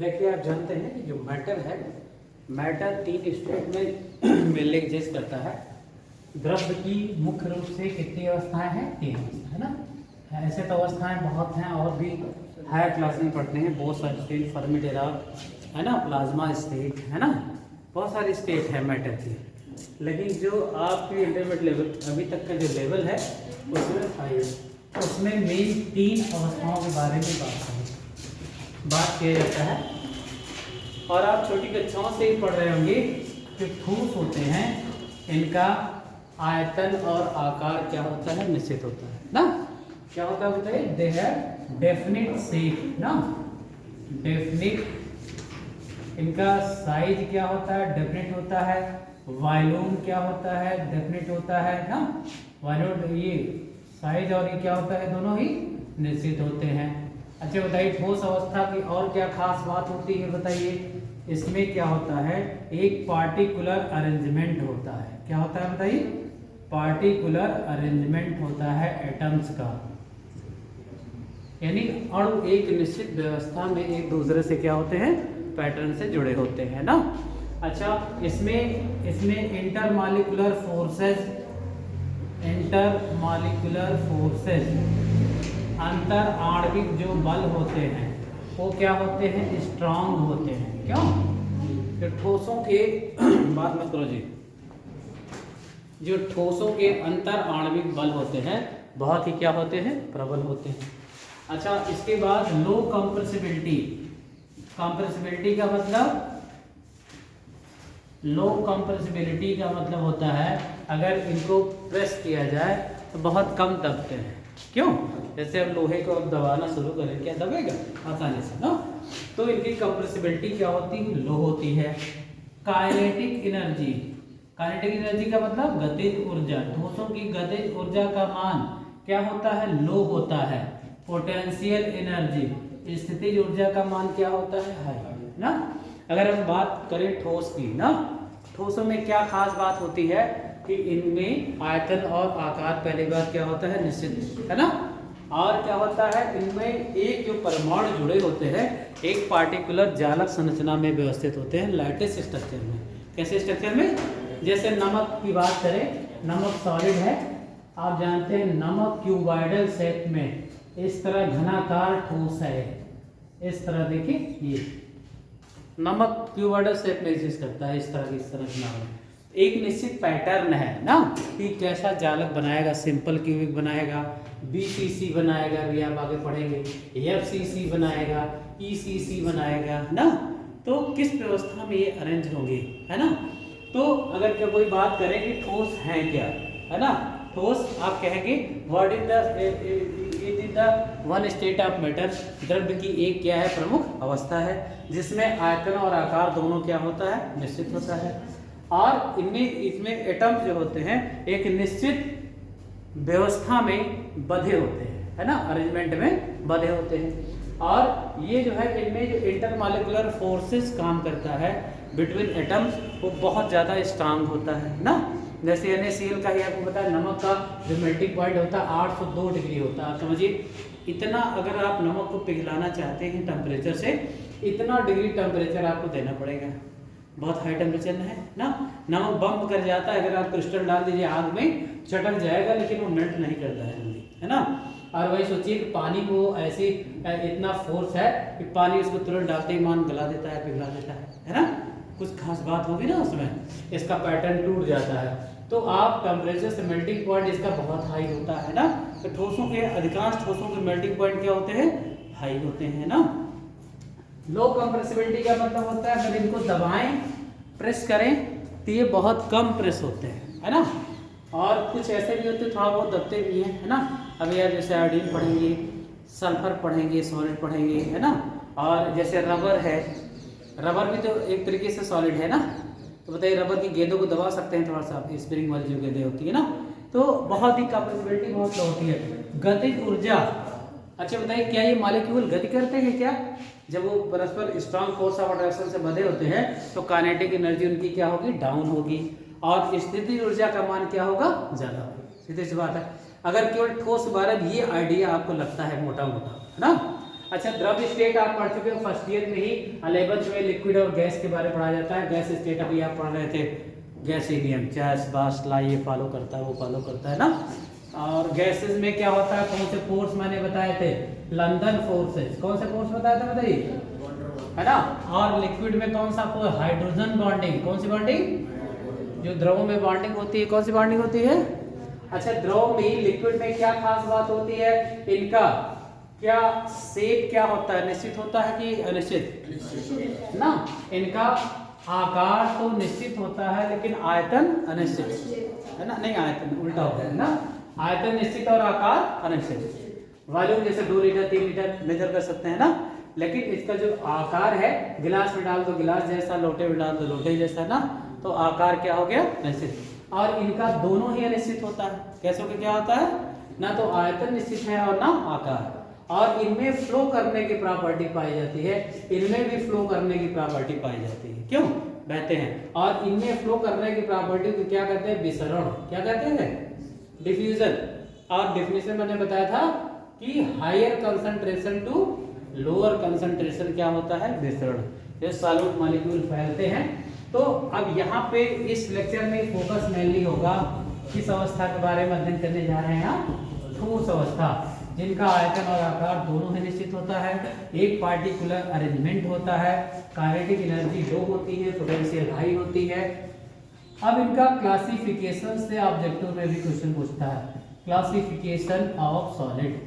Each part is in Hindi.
देखिए, आप जानते हैं कि जो मैटर है, मैटर 3 स्टेट में मिलने एग्जिस्ट करता है। द्रव्य की मुख्य रूप से कितनी अवस्थाएं हैं? 3 अवस्थाएं, है ना। ऐसे तो अवस्थाएं बहुत हैं और भी हायर क्लास में पढ़ते हैं। बहुत सारे स्टेट, फर्मीडेरा, है ना, प्लाज्मा स्टेट, है ना, बहुत सारे स्टेट है मैटर की। लेकिन जो आपके इंटरमीडिएट लेवल अभी तक का जो लेवल है उसमें मेन 3 अवस्थाओं के बारे में बात किया जाता है। और आप छोटी कक्षाओं से ही पढ़ रहे होंगे कि ठोस होते हैं, इनका आयतन और आकार क्या होता है? निश्चित होता है ना। क्या होता है बताइए? दे हैव डेफिनिट शेप ना, डेफिनिट। इनका साइज क्या होता है? डेफिनिट होता है। वॉल्यूम क्या होता है? डेफिनिट होता है ना। वॉल्यूम, ये साइज और ये क्या होता है? दोनों ही निश्चित होते हैं। अच्छा बताइए, ठोस अवस्था की और क्या खास बात होती है बताइए? इसमें क्या होता है? एक पार्टिकुलर अरेंजमेंट होता है। क्या होता है बताइए? पार्टिकुलर अरेंजमेंट होता है एटम्स का, यानी अणु एक निश्चित व्यवस्था में एक दूसरे से क्या होते हैं? पैटर्न से जुड़े होते हैं ना। अच्छा, इसमें इंटरमॉलिक्यूलर फोर्सेस, अंतर आणविक जो बल होते हैं वो क्या होते हैं? स्ट्रांग होते हैं। क्यों? जो ठोसों के बात मत करो जी, जो ठोसों के अंतर आणविक बल होते हैं बहुत ही क्या होते हैं? प्रबल होते हैं। अच्छा, इसके बाद लो कंप्रेसिबिलिटी। कंप्रेसिबिलिटी का मतलब, लो कंप्रेसिबिलिटी का मतलब होता है अगर इनको प्रेस किया जाए तो बहुत कम दबते हैं। क्यों? जैसे अब लोहे को अब दबाना शुरू करें, क्या दबेगा? आसानी से ना। तो इनकी कंप्रेसिबिलिटी क्या होती है? लो होती है। काइनेटिक एनर्जी, काइनेटिक एनर्जी का मतलब गतिज ऊर्जा। ठोसों की गतिज ऊर्जा का मान क्या होता है? लो होता है। पोटेंशियल एनर्जी, स्थितिज ऊर्जा का मान क्या होता है? हाई ना। अगर हम बात करें ठोस की ना, ठोसों में क्या खास बात होती है कि इनमें आयतन और आकार पहली बात क्या होता है? निश्चित, है ना। और क्या होता है? इनमें एक जो परमाणु जुड़े होते हैं एक पार्टिकुलर जालक संरचना में व्यवस्थित होते हैं, लैटिस स्ट्रक्चर में। कैसे स्ट्रक्चर में? जैसे नमक की बात करें, नमक सॉलिड है, आप जानते हैं नमक क्यूबॉइडल शेप में इस तरह घनाकार ठोस है। इस तरह देखिए, ये नमक क्यूबॉइडल शेप में एग्जिस्ट करता है, इस तरह की संरचना में। एक निश्चित पैटर्न है ना कि कैसा जालक बनाएगा। सिंपल क्यूबिक बनाएगा, बीसीसी बनाएगा, अभी आप आगे पढ़ेंगे, एफसीसी बनाएगा, ईसीसी बनाएगा ना। तो किस व्यवस्था में ये अरेंज होंगे, है ना। तो अगर कोई बात करें कि ठोस है क्या, है ना, ठोस आप कहेंगे what is the one state of matter. द्रव्य की एक क्या है? प्रमुख अवस्था है जिसमें आयतन और आकार दोनों क्या होता है? निश्चित होता है। और इसमें एटम्स जो होते हैं एक निश्चित व्यवस्था में बंधे होते हैं, है ना, अरेंजमेंट में बंधे होते हैं। और ये जो है इनमें जो इंटरमॉलिक्यूलर फोर्सेस काम करता है बिटवीन एटम्स वो बहुत ज़्यादा स्ट्रांग होता है ना। जैसे NaCl का ही आपको पता है, नमक का जो मेल्टिंग पॉइंट होता है 802 डिग्री होता है। आप समझिए, इतना अगर आप नमक को पिघलाना चाहते हैं टेम्परेचर से, इतना डिग्री टेम्परेचर आपको देना पड़ेगा। बहुत हाई टेम्परेचर है ना। नमक बम्प कर जाता है, अगर आप क्रिस्टल डाल दीजिए आग में चटक जाएगा, लेकिन वो मेल्ट नहीं करता है जल्दी, है ना। और वही सोचिए कि पानी को ऐसे इतना फोर्स है कि पानी उसको तुरंत डालते ही मान गला देता है, पिघला देता है ना। कुछ खास बात होगी ना उसमें, इसका पैटर्न टूट जाता है। तो आप टेम्परेचर से मेल्टिंग पॉइंट इसका बहुत हाई होता है ना। तो ठोसों के, अधिकांश ठोसों के मेल्टिंग पॉइंट क्या होते हैं? हाई होते हैं ना। लो कंप्रेसिबिलिटी का मतलब होता है अगर इनको दबाएं, प्रेस करें तो ये बहुत कम प्रेस होते हैं, है ना। और कुछ ऐसे भी होते हैं थोड़ा बहुत दबते भी हैं, है ना। अभी यार जैसे आयोडीन पढ़ेंगे, सल्फर पढ़ेंगे, सॉलिड पढ़ेंगे, है ना। और जैसे रबर है, रबर भी तो एक तरीके से सॉलिड है ना। तो बताइए, रबर की गेंदों को दबा सकते हैं थोड़ा सा, स्प्रिंग वाली जो गेंदें होती है ना। तो बहुत ही कंप्रेसिबिलिटी बहुत लो होती है। गतिज ऊर्जा, अच्छा बताइए, क्या ये मॉलिक्यूल गति करते हैं क्या? जब वो परस्पर स्ट्रॉन्ग फोर्स ऑफ अट्रैक्शन से बंधे होते हैं तो काइनेटिक एनर्जी उनकी क्या होगी? डाउन होगी। और स्थितिज ऊर्जा का मान क्या होगा? ज्यादा होगा। सीधी सी बात है। अगर केवल ठोस बारे में ये आइडिया आपको लगता है मोटा मोटा, है ना, अच्छा, द्रव स्टेट आप पढ़ चुके हो फर्स्ट ईयर में ही, 11th में लिक्विड और गैस के बारे में पढ़ा जाता है। गैस स्टेट अभी आप पढ़ रहे थे, गैसीनियम, चैस बास ला, ये फॉलो करता है, वो फॉलो करता है ना। और गैसेस में क्या होता है, कौन से फोर्स मैंने बताए थे, लंदन फोर्सेस, कौन से फोर्स बताया था बताइए, है ना। और लिक्विड में कौन सा फोर्स, हाइड्रोजन बॉन्डिंग, कौन सी बॉन्डिंग, जो द्रव में बॉन्डिंग होती है, कौन सी बॉन्डिंग होती है। अच्छा, द्रव में लिक्विड में क्या खास बात होती है, इनका क्या शेप क्या होता है, निश्चित होता है कि अनिश्चित ना। इनका आकार तो निश्चित होता है लेकिन आयतन अनिश्चित, है ना, नहीं आयतन उल्टा होता है ना, आयतन निश्चित और आकार अनिश्चित। वॉल्यूम जैसे 2 लीटर 3 लीटर मेजर कर सकते हैं ना, लेकिन इसका जो आकार है, गिलास में डाल दो गिलास जैसा, लोटे में डाल दो लोटे जैसा ना, तो आकार क्या हो गया, निश्चित। और इनका दोनों ही अनिश्चित होता है, कैसे हो क्या होता है, ना तो आयतन निश्चित है और ना आकार। और इनमें फ्लो करने की प्रॉपर्टी पाई जाती है, इनमें भी फ्लो करने की प्रॉपर्टी पाई जाती है, क्यों, बहते हैं। और इनमें फ्लो करने की प्रॉपर्टी को क्या कहते हैं, विसरण, क्या कहते हैं, डिफ्यूजन। और डिफिनेशन मैंने बताया था कि higher concentration to lower concentration क्या होता है, विसरण। ये सॉल्यूट मॉलिक्यूल फैलते हैं। तो अब यहाँ पे इस लेक्चर में फोकस मेनली होगा किस अवस्था के बारे में अध्ययन करने जा रहे हैं, ठोस अवस्था, जिनका आयतन और आकार दोनों ही निश्चित होता है, एक पार्टिकुलर अरेंजमेंट होता है, काइनेटिक एनर्जी लो होती है, पोटेंशियल हाई होती है। अब इनका क्लासिफिकेशन से ऑब्जेक्टिव में भी क्वेश्चन पूछता है, क्लासिफिकेशन ऑफ सॉलिड,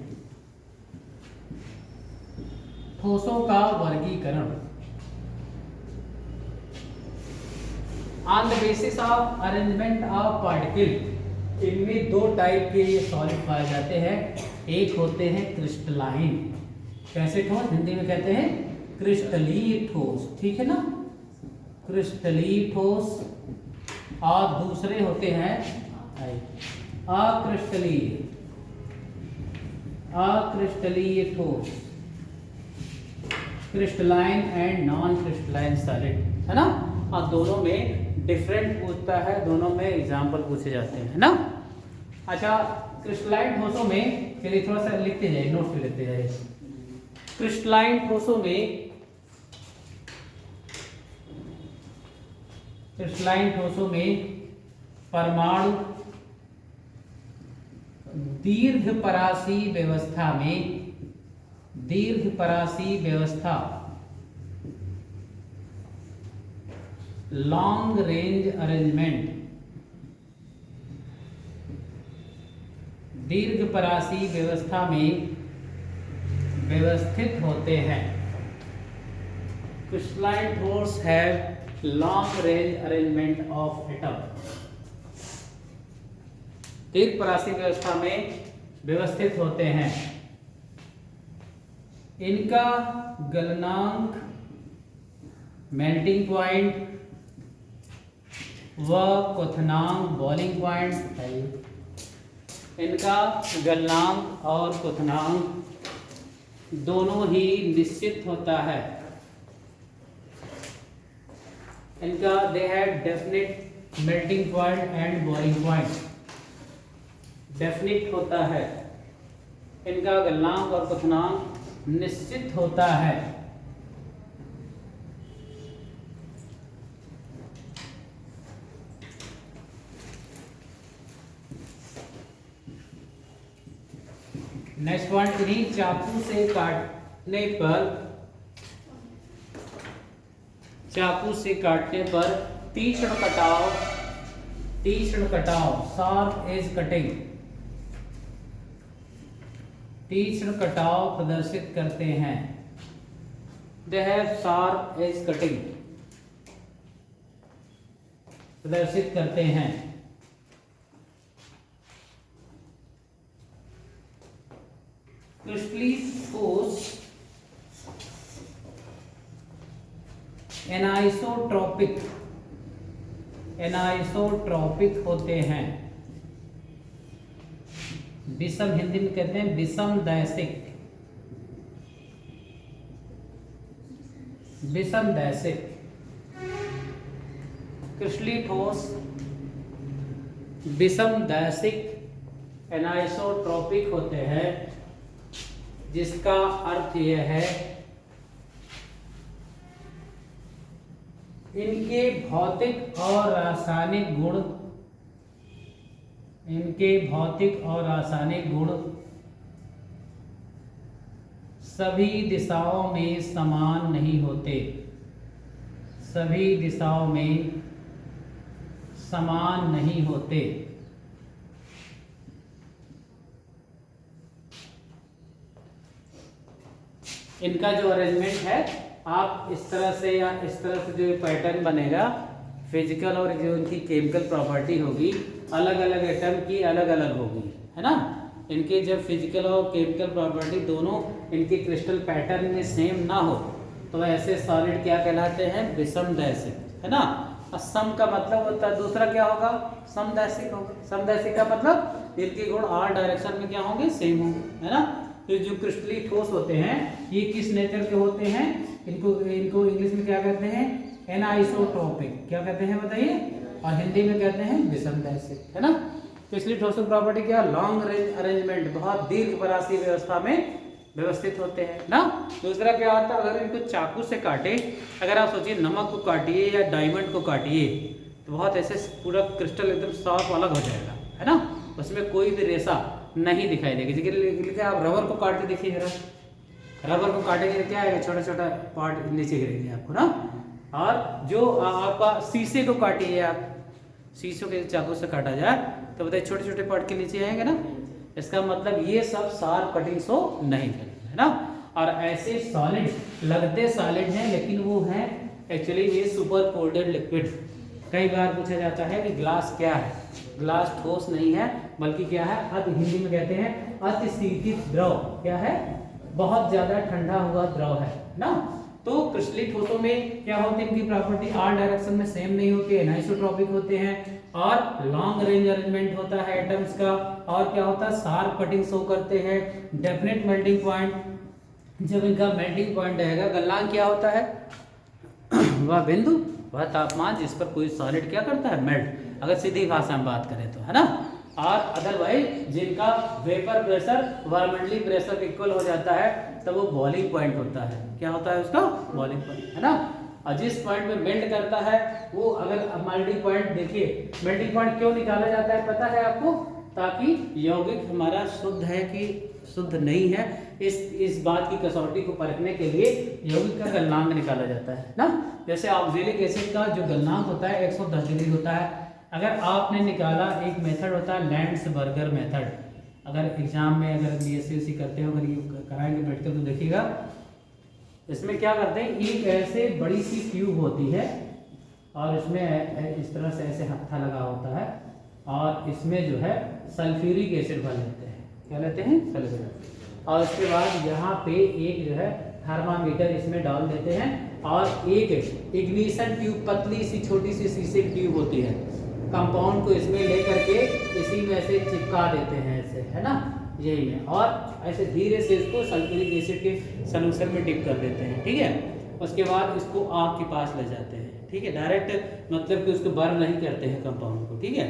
ठोसों का वर्गीकरण। On the basis of arrangement of particle, इनमें 2 टाइप के ये सॉलिड पाए जाते हैं, एक होते हैं क्रिस्टलाइन, कैसे ठोस, हिंदी में कहते हैं क्रिस्टलीय ठोस, ठीक है ना, क्रिस्टलीय ठोस। और दूसरे होते हैं अक्रिस्टलीय, अक्रिस्टलीय ठोस, crystalline and non crystalline solid, है ना। और दोनों में डिफरेंट पूछता है, दोनों में एग्जाम्पल पूछे जाते हैं, है ना। अच्छा, क्रिस्टलाइन ठोसों में, चलिए थोड़ा सा लिखते जाइए, नोट्स पे लिखते जाइए। क्रिस्टलाइन ठोसों में, क्रिस्टलाइन ठोसों में परमाणु दीर्घपरासी व्यवस्था में, दीर्घपरासी व्यवस्था, लॉन्ग रेंज अरेंजमेंट, दीर्घपरासी व्यवस्था में व्यवस्थित होते हैं। क्रिस्टलाइन ठोस have long range arrangement of atom, दीर्घपरासी व्यवस्था में व्यवस्थित होते हैं। इनका गलनांक, मेल्टिंग पॉइंट व क्वथनांक, बॉइलिंग पॉइंट है। इनका गलनांक और क्वथनांक दोनों ही निश्चित होता है। इनका they have definite melting point and boiling point, definite होता है। इनका गलनांक और क्वथनांक निश्चित होता है। नेक्स्ट पॉइंट, इन्हीं चाकू से काटने पर, चाकू से काटने पर तीक्ष्ण कटाव, तीक्ष्ण कटाव, शार्प एज कटिंग, तीक्ष्ण कटाव प्रदर्शित करते हैं। They have sharp edge cutting, प्रदर्शित करते हैं। क्रिस्टलीय ठोस एनाइसोट्रोपिक, एनाइसोट्रोपिक होते हैं। विषम, हिंदी में कहते हैं विषम दैशिक, विषम दैशिक। क्रिस्टलीय ठोस विषम दैशिक एनाइसोट्रोपिक होते हैं। जिसका अर्थ यह है इनके भौतिक और रासायनिक गुण, इनके भौतिक और रासायनिक गुण सभी दिशाओं में समान नहीं होते, सभी दिशाओं में समान नहीं होते। इनका जो अरेंजमेंट है, आप इस तरह से या इस तरह से जो पैटर्न बनेगा, फिजिकल और जो इनकी केमिकल प्रॉपर्टी होगी, अलग अलग एटम की अलग अलग होगी, है ना। इनके जब फिजिकल और केमिकल प्रॉपर्टी दोनों इनके क्रिस्टल पैटर्न में सेम ना हो तो ऐसे सॉलिड क्या कहलाते हैं, विषमदैशिक, है ना। और सम का मतलब होता है, दूसरा क्या होगा, समदैशिक होगा। समदैशिक का मतलब इनके गुण आर डायरेक्शन में क्या होंगे, सेम होंगे, है ना। तो जो क्रिस्टली ठोस होते हैं ये किस नेचर के होते हैं, इनको इंग्लिश में क्या कहते हैं, एनाइसोट्रोपिक, क्या कहते हैं बताइए, और हिंदी में कहते हैं विषमदैशिक, है ना। तो इसलिए ठोसों प्रॉपर्टी क्या, लॉन्ग रेंज अरेंजमेंट, बहुत दीर्घ परासीय व्यवस्था में व्यवस्थित होते हैं ना। दूसरा क्या होता है, अगर इनको चाकू से काटे, अगर आप सोचिए नमक को काटिए या डायमंड को काटिए तो बहुत ऐसे पूरा क्रिस्टल एकदम साफ अलग हो जाएगा, है ना, उसमें कोई भी रेसा नहीं दिखाई देगी। लेकिन आप रबर को काट के देखिए जरा, रबर को काटेंगे क्या आएगा, छोटा छोटा पार्ट नीचे गिरेंगे आपको ना। और जो आपका शीशे को काटिए आप, शीशों के चाकू से काटा जाए तो बताइए छोटे छोटे पार्ट के नीचे आएंगे ना। इसका मतलब ये सब शार्प कटिंग सो नहीं करेंगे, है ना। और ऐसे सॉलिड लगते सॉलिड हैं लेकिन वो हैं एक्चुअली ये सुपर कोल्डेड लिक्विड। कई बार पूछा जाता है कि ग्लास क्या है, ग्लास ठोस नहीं है बल्कि क्या है, हिंदी में कहते हैं अतिशीतित द्रव, क्या है, बहुत ज्यादा ठंडा हुआ द्रव है ना। तो क्रिस्टलीय ठोसों में क्या होती है, इनकी प्रॉपर्टी आर डायरेक्शन में सेम नहीं होती है, एनाइसोट्रॉपिक होते हैं, और लॉन्ग रेंज अरेंजमेंट होता है एटम्स का, और क्या होता है, शार्प कटिंग शो करते हैं, डेफिनेट मेल्टिंग पॉइंट। जब इनका मेल्टिंग पॉइंट रहेगा, गलनांक क्या होता है, वह बिंदु, वह तापमान जिस पर कोई सॉलिड क्या करता है, मेल्ट, अगर सीधी भाषा में बात करें तो, है ना। और अदरवाइज जिनका वेपर प्रेशर वायुमंडलीय प्रेशर इक्वल हो जाता है तो वो बॉइलिंग पॉइंट होता है, क्या होता है उसका, बॉइलिंग पॉइंट, है ना। और जिस पॉइंट में मेल्ट करता है वो, अगर मेल्टिंग पॉइंट देखिए, मेल्टिंग पॉइंट क्यों निकाला जाता है पता है आपको, ताकि यौगिक हमारा शुद्ध है कि शुद्ध नहीं है, इस बात की कसौटी को परखने के लिए यौगिक का गलनांक निकाला जाता है ना। जैसे ऑक्जेलिक एसिड का जो गलनांक होता है 110 डिग्री होता है। अगर आपने निकाला, एक मेथड होता है लैंड्सबर्गर मेथड, अगर एग्जाम में अगर बीएससी करते हो, अगर ये कराएंगे बैठकर तो देखिएगा, इसमें क्या करते हैं, एक ऐसे बड़ी सी ट्यूब होती है और इसमें इस तरह से ऐसे हत्था लगा होता है, और इसमें जो है सल्फ्यूरिक एसिड भर लेते हैं, क्या लेते हैं, सल्फ्यूरिक, और उसके बाद यहाँ पे एक जो है थर्मामीटर इसमें डाल देते हैं, और एक इग्निशन ट्यूब, पतली सी छोटी सी शीशे की ट्यूब होती है, कंपाउंड को इसमें ले करके इसी में से चिपका देते हैं ऐसे, है ना, यही है, और ऐसे धीरे से इसको सल्फ्यूरिक एसिड के सॉल्यूशन में डिप कर देते हैं, ठीक है। उसके बाद इसको आग के पास ले जाते हैं, ठीक है, डायरेक्ट मतलब कि उसको बर्न नहीं करते हैं कंपाउंड को, ठीक है।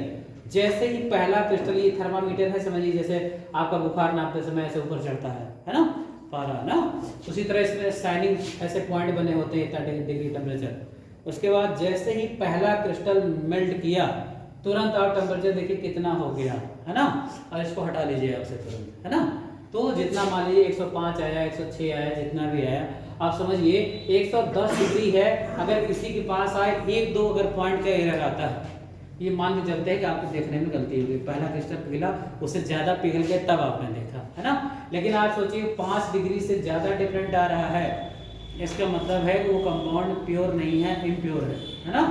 जैसे ही पहला क्रिस्टल, ये थर्मामीटर है समझिए, जैसे आपका बुखार नापते समय ऐसे ऊपर चढ़ता है ना, पारा ना, उसी तरह इसमें शाइनिंग ऐसे पॉइंट बने होते हैं 30 डिग्री टेम्परेचर। उसके बाद जैसे ही पहला क्रिस्टल मेल्ट किया, तुरंत आप टेम्परेचर देखिए कितना हो गया, है ना, और इसको हटा लीजिए आपसे तुरंत, है ना। तो जितना मान लीजिए 105 आया, 106 आया, जितना भी आया, आप समझिए 110 डिग्री है, अगर किसी के पास आए 1-2 अगर पॉइंट का एरर आता है, ये मान के चलते हैं कि आपको देखने में गलती होगी, पहला क्रिस्टल पिघला, उससे ज़्यादा पिघल गया तब आपने देखा, है ना। लेकिन आप सोचिए 5 डिग्री से ज़्यादा डिफरेंट आ रहा है, इसका मतलब है कि वो कंपाउंड प्योर नहीं है, इम्प्योर है ना,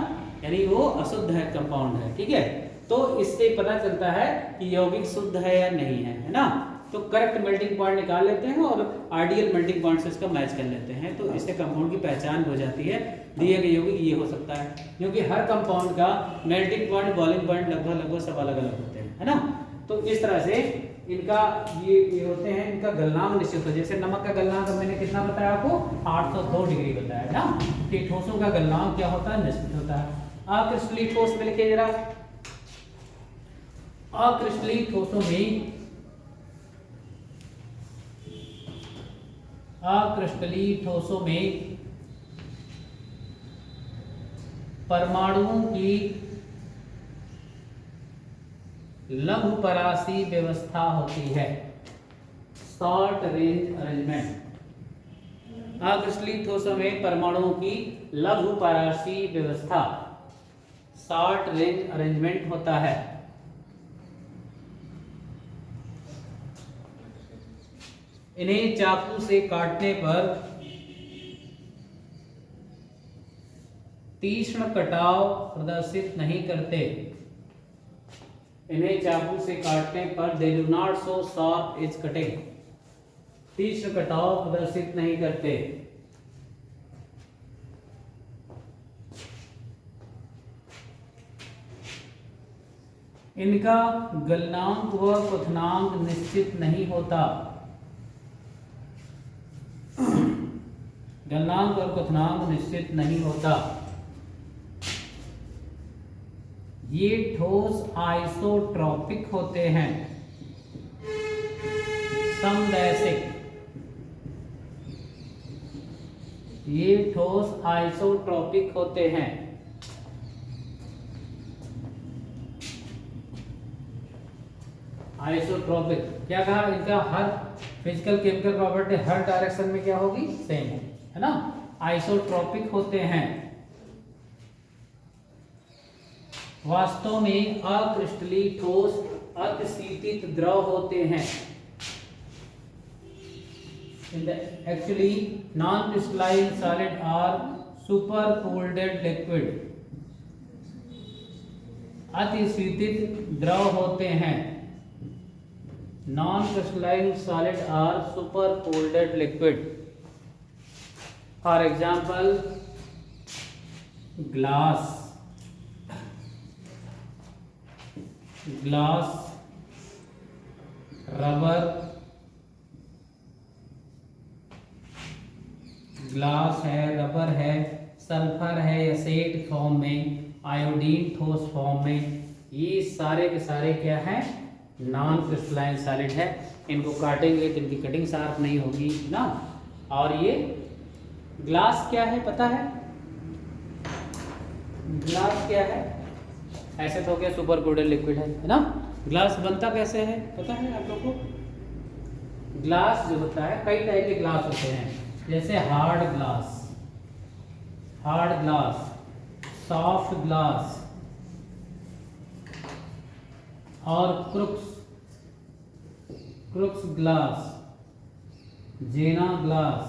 यानी वो अशुद्ध है, कंपाउंड है, ठीक है। तो इससे पता चलता है कि यौगिक शुद्ध है या नहीं है ना। तो करेक्ट मेल्टिंग पॉइंट निकाल लेते हैं और आइडियल मेल्टिंग पॉइंट से इसका मैच कर लेते हैं, तो इससे कंपाउंड की पहचान हो जाती है, दिए गए यौगिक ये हो सकता है, क्योंकि हर कंपाउंड का मेल्टिंग पॉइंट, बॉइलिंग पॉइंट लगभग सब अलग अलग होते हैं, है ना। तो इस तरह से इनका ये होते हैं, इनका गलनांक निश्चित होता है। जैसे नमक का गलनांक मैंने कितना बताया आपको, 802 डिग्री बताया ना, कि ठोसों का गलनांक क्या होता है, निश्चित होता है। अक्रिस्टलीय ठोस में लिखिए जरा, अक्रिस्टलीय ठोसों में अक्रिस्टलीय ठोसों में परमाणुओं की लघुपरासी व्यवस्था होती है, शॉर्ट रेंज अरेंजमेंट। अक्रिस्टलीय ठोसों में परमाणुओं की लघुपरासी व्यवस्था, शॉर्ट रेंज अरेंजमेंट होता है। इन्हें चाकू से काटने पर तीक्ष्ण कटाव प्रदर्शित नहीं करते। इन्हें चाकू से काटने पर they do not show sharp edge cutting, तीक्ष्ण कटाव प्रदर्शित नहीं करते। इनका गलनांक व क्वथनांक निश्चित नहीं होता। गलनांक और क्वथनांक निश्चित नहीं होता। ये ठोस आइसोट्रॉपिक होते हैं, समदैशिक। ये ठोस आइसोट्रॉपिक होते हैं। आइसोट्रॉपिक क्या कहा, इनका हर फिजिकल केमिकल प्रॉपर्टी हर डायरेक्शन में क्या होगी, सेम है ना। आइसोट्रॉपिक होते हैं। वास्तव में अक्रिस्टलीय ठोस अतिशीतित द्रव होते हैं। Actually, non-crystalline solid are supercooled liquid. अतिशीतित द्रव होते हैं। Non-crystalline solid are supercooled liquid. For example, glass, rubber, glass है, रबर है, सल्फर है एसिड फॉर्म में, आयोडीन ठोस फॉर्म में, ये सारे के सारे क्या है, नॉन क्रिस्टलाइन सॉलिड है। इनको काटेंगे तो इनकी कटिंग शार्प नहीं होगी ना। और ये ग्लास क्या है पता है, ग्लास क्या है, ऐसे तो क्या सुपर कोल्ड लिक्विड है ना। ग्लास बनता कैसे है पता है आप लोग को। ग्लास जो होता है, कई टाइप के ग्लास होते हैं, जैसे हार्ड ग्लास, सॉफ्ट ग्लास और क्रुक्स ग्लास, जेना ग्लास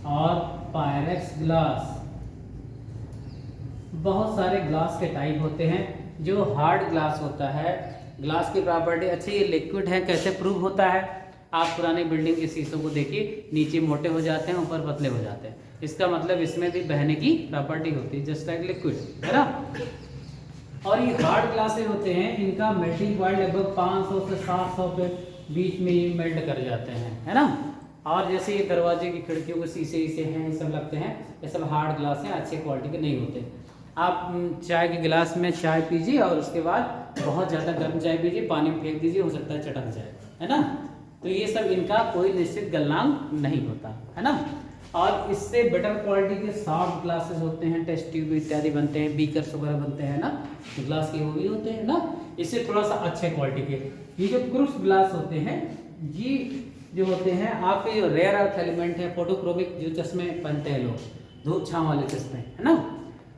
और पायरेक्स ग्लास। बहुत सारे ग्लास के टाइप होते हैं। जो हार्ड ग्लास होता है, ग्लास की प्रॉपर्टी अच्छी, ये लिक्विड है, कैसे प्रूव होता है, आप पुरानी बिल्डिंग के शीशों को देखिए, नीचे मोटे हो जाते हैं, ऊपर पतले हो जाते हैं। इसका मतलब इसमें भी बहने की प्रॉपर्टी होती है, जस्ट लाइक लिक्विड, है ना। और ये हार्ड ग्लासेस होते हैं, इनका मेल्टिंग पॉइंट लगभग 500 से 700 के बीच में ये मेल्ट कर जाते हैं, है ना। और जैसे ये दरवाजे की खिड़कियों के शीशे हैं, ये सब लगते हैं, ये सब हार्ड ग्लास हैं, अच्छे क्वालिटी के नहीं होते। आप चाय के गिलास में चाय पीजिए और उसके बाद बहुत ज़्यादा गर्म चाय पीजिए, पानी में फेंक दीजिए, हो सकता है चटक जाए, है ना। तो ये सब इनका कोई निश्चित गलनांक नहीं होता, है ना। और इससे बेटर क्वालिटी के सॉफ्ट ग्लासेस होते हैं, टेस्ट ट्यूब इत्यादि बनते हैं, बीकर्स वगैरह बनते हैं ना, तो ग्लास के वो भी होते हैं ना, इससे थोड़ा सा अच्छे क्वालिटी के। ये जो क्रुक्स ग्लास होते हैं, ये जो होते हैं आपके जो रेयर अर्थ एलिमेंट है, फोटोक्रोमिक जो चश्मे पहनते हैं लोग, धूप छांव वाले चश्मे, है ना,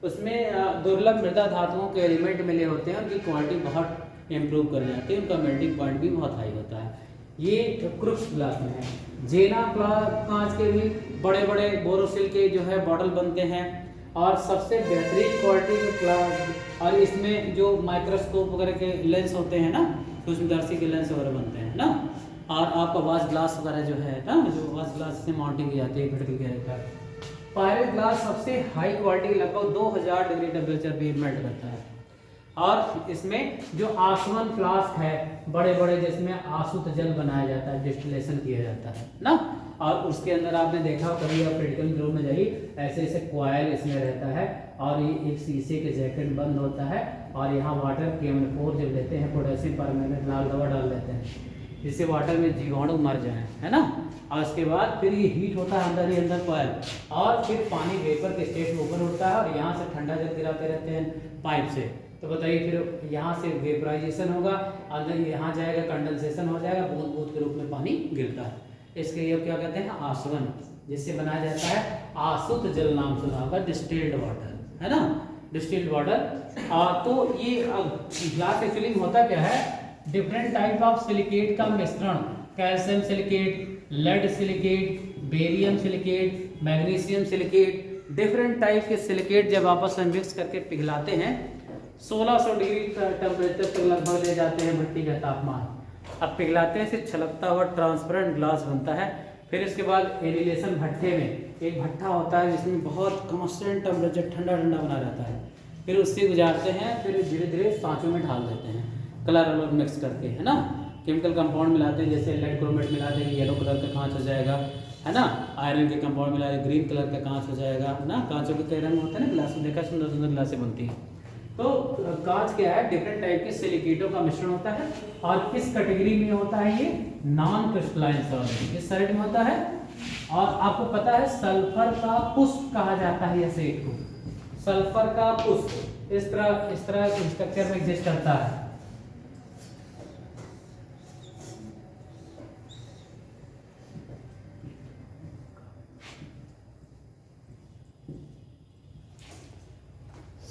उसमें दुर्लभ मृदा धातुओं के एलिमेंट मिले होते हैं, उनकी क्वालिटी बहुत इम्प्रूव कर जाती है, उनका मेल्टिंग पॉइंट भी बहुत हाई होता है। ये क्रुक्स ग्लास में है। जेना कांच के भी बड़े बड़े बोरोसिल के जो है बॉटल बनते हैं, और सबसे बेहतरीन क्वालिटी के ग्लास, और इसमें जो माइक्रोस्कोप वगैरह के लेंस होते हैं ना, सूक्ष्मदर्शी के लेंस वगैरह बनते हैं ना। और आपका वॉच ग्लास वगैरह जो है ना, जो वॉच ग्लास से माउंटिंग की जाती है, क्रिटिकल के रहता है। पायरेट ग्लास सबसे हाई क्वालिटी, लगभग 2000 डिग्री टेम्परेचर पे मेल्ट करता है। और इसमें जो आसवन फ्लास्क है, बड़े बड़े, जिसमें आसुत जल बनाया जाता है, डिस्टिलेशन किया जाता है ना, और उसके अंदर आपने देखा हो, कभी आप क्रिटिकल रूम में जाइए, ऐसे ऐसे कॉइल इसमें रहता है, और ये एक शीशे के जैकेट बंद होता है, और यहाँ वाटर KM4 जब लेते हैं, पोटेशियम परमैंगनेट लाल दवा डाल देते हैं, जिससे वाटर में जीवाणु मर जाए, है ना। और उसके बाद फिर ये हीट होता है अंदर ही अंदर कॉइल, और फिर पानी वेपर के स्टेट में ऊपर उठता है और यहाँ से ठंडा जल गिराते रहते हैं पाइप से। तो बताइए फिर यहाँ से वेपराइजेशन होगा, अंदर यहाँ जाएगा, कंडेंसेशन हो जाएगा, बूंद बूंद के रूप में पानी गिरता है। इसके लिए क्या कहते हैं, आसवन, जिससे बनाया जाता है आसुत जल, नाम सुना होगा, डिस्टिल्ड वाटर, है ना, डिस्टिल्ड वाटर। तो ये ग्लास एक्चुअली होता क्या है, डिफरेंट टाइप ऑफ सिलिकेट का मिश्रण, calcium silicate, lead silicate, barium silicate, magnesium silicate, different type के सिलिकेट जब आपस में मिक्स करके पिघलाते हैं 1600 डिग्री टेम्परेचर तक लगभग ले जाते हैं भट्टी का तापमान। अब पिघलाते हैं, सिर्फ छलकता हुआ ट्रांसपेरेंट ग्लास बनता है। फिर इसके बाद एनिलेशन भट्टे में एक भट्टा होता है जिसमें बहुत कांस्टेंट टेम्परेचर ठंडा ठंडा बना रहता है, फिर उससे गुजारते हैं, फिर धीरे धीरे सांचों में ढाल देते हैं कलर वलर मिक्स करके, है ना, केमिकल कंपाउंड मिलाते हैं, जैसे लेड क्रोमेट मिला देंगे येलो कलर का कांच हो जाएगा, है ना, आयरन के कंपाउंड मिला देंगे ग्रीन कलर का कांच हो जाएगा, है ना। कांचों के कई रंग होते हैं ना, ग्लास में देखा, सुंदर सुंदर ग्लासें बनती हैं। तो कांच क्या है, डिफरेंट टाइप के सिलिकेटों का मिश्रण होता है, और किस कैटेगरी में होता है ये, नॉन क्रिस्टलाइन सॉलिड, इस साइड में होता है। और आपको पता है सल्फर का पुष्प कहा जाता है, ऐसे एक को सल्फर का पुष्प इस तरह स्ट्रक्चर में एग्जिस्ट करता है।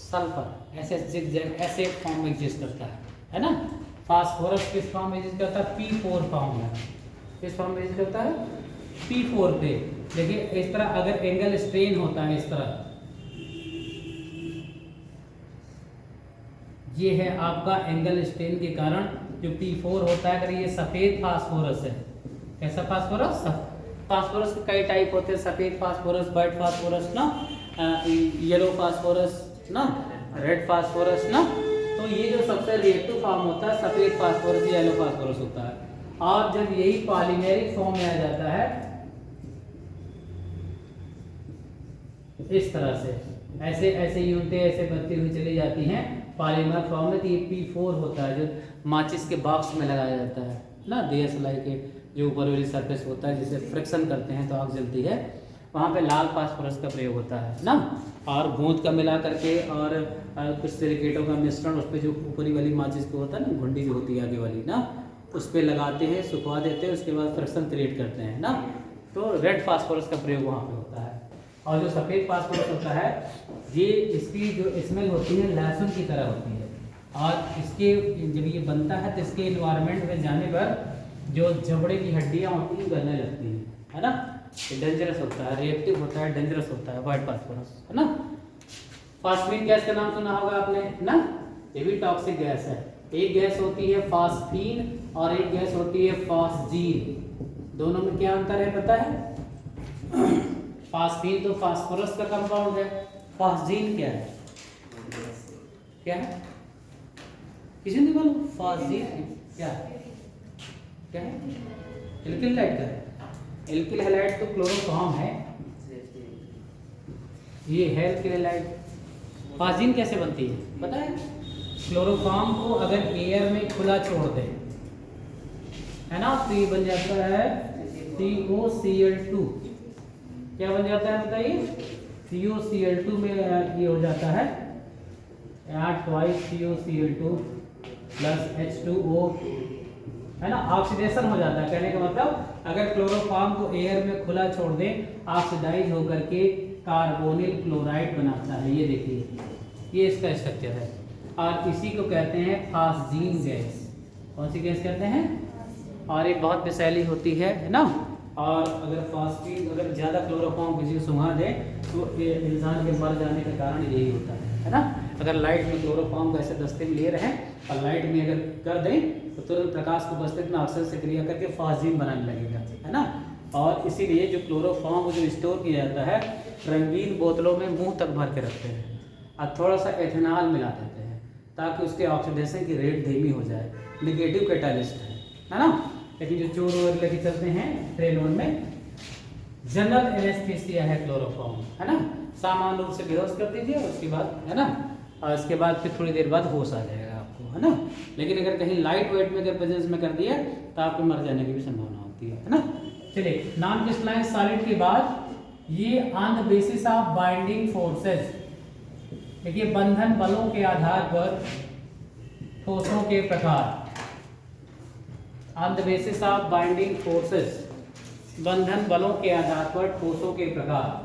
सल्फर ऐसे जिगजैग ऐसे फॉर्म में एग्जिस्ट करता है ना। फास्फोरस किस फॉर्म में एग्जिस्ट करता है, P4 फॉर्म में, किस फॉर्म में एग्जिस्ट करता है, P4 पे। देखिए इस तरह अगर एंगल स्ट्रेन होता है, इस तरह ये है आपका एंगल स्ट्रेन के कारण जो P4 होता है, अगर ये सफेद फास्फोरस है, कैसा फास्फोरस, फास्फोरस के कई टाइप होते हैं, सफेद फास्फोरस, व्हाइट फास्फोरस ना, येलो फास्फोरस ना, रेड फास्फोरस ना। तो ये जो सबसे रिएक्टिव फॉर्म होता है सफेद फास्फोरस, येलो फास्फोरस होता है। और जब यही पॉलीमेरिक फॉर्म में आ जाता है इस तरह से, ऐसे ऐसे यूनिटें ऐसे बनती हुई चली जाती हैं पॉलीमर फॉर्म में, तो ये P4 होता है जो माचिस के बॉक्स में लगाया जाता है ना, DSLI के जो ऊपर वाली सरफेस होता है, जिसे फ्रिक्शन करते हैं तो आग जलती है, वहाँ पे लाल फास्फोरस का प्रयोग होता है ना। और गोंद का मिला करके और कुछ सिलिकेटों का मिश्रण उस पर जो ऊपरी वाली माचिस को होता है ना, घुंडी जो होती है आगे वाली ना, उस पर लगाते हैं, सुखवा देते हैं, उसके बाद फ्रिक्शन क्रिएट करते हैं ना। तो रेड फास्फोरस का प्रयोग वहाँ पे होता है। और जो सफ़ेद फास्फोरस होता है ये, इसकी जो स्मेल होती है लहसुन की तरह होती है, और इसके जब ये बनता है तो इसके इन्वायरमेंट में जाने पर जो जबड़े की हड्डियाँ होती हैं गलने लगती हैं, है ना। डेंजरस होता है, रिएक्टिव होता है, डेंजरस होता है व्हाइट फास्फोरस, है ना। फास्फीन गैस का नाम सुना होगा आपने ना, ये भी टॉक्सिक गैस है। एक गैस होती है फास्फीन और एक गैस होती है फास्जीन। दोनों में क्या अंतर है पता है? फास्फीन तो फास्फोरस का कंपाउंड है, फास्जीन क्या है, क्या है, किसी ने बोलो फास्जीन क्या क्या है, एल्किल हैलाइड का है। एल्किल हैलाइड तो क्लोरोफॉर्म है, ये है एल्किल हैलाइड। फास्जीन कैसे बनती है पता है? क्लोरोफॉर्म को अगर एयर में खुला छोड़ दें, है ना, तो ये बन जाता है COCl2। क्या बन जाता है बताइए? COCl2 में ये हो जाता है 8 COCl2 प्लस H2O, है ना, ऑक्सीडेशन हो जाता है। कहने का मतलब अगर क्लोरोफॉर्म को एयर में खुला छोड़ दें, ऑक्सीडाइज होकर के कार्बोनिल क्लोराइड बनाता है। ये देखिए ये इसका स्ट्रक्चर है, और इसी को कहते हैं फास्जीन गैस। कौन सी गैस कहते हैं? और ये बहुत विषैली होती है ना। और अगर फास्फीन अगर ज़्यादा क्लोरोफॉर्म किसी को सुंघा दे तो इंसान के मर जाने का कारण यही होता है ना। अगर लाइट में क्लोरोफॉर्म को ऐसे दस्ते में लिए रहें और लाइट में अगर कर दें तो तुरंत प्रकाश को उपस्थित में ऑक्सीजन से क्रिया करके फास्फीन बनाने लगेगा, है ना। और इसीलिए जो क्लोरोफॉर्म जो स्टोर किया जाता है रंगीन बोतलों में मुंह तक भर के रखते हैं और थोड़ा सा एथेनॉल मिला देते हैं ताकि उसके ऑक्सीडेशन की रेट धीमी हो जाए। निगेटिव कैटालिस्ट है ना। लेकिन जो चोर वगैरह लेके चलते हैं ट्रेन में, जनरल एनेस्थीसिया है क्लोरोफॉर्म, है ना। सामान्य रूप से बेहोश कर दीजिए उसके बाद, है ना, और उसके बाद फिर थोड़ी देर बाद होश आ जाएगा आपको। आपको, है ना। लेकिन अगर कहीं लाइट वेट में अगर प्रेजेंस में कर दिया तो आपके मर जाने की भी संभावना होती है ना। चलिए, नॉन क्रिस्टलाइन सॉलिड के बाद ये on the basis of binding forces, देखिए बंधन बलों के आधार पर ठोसों के प्रकार, on the basis of binding forces, बंधन बलों के आधार पर ठोसों के प्रकार।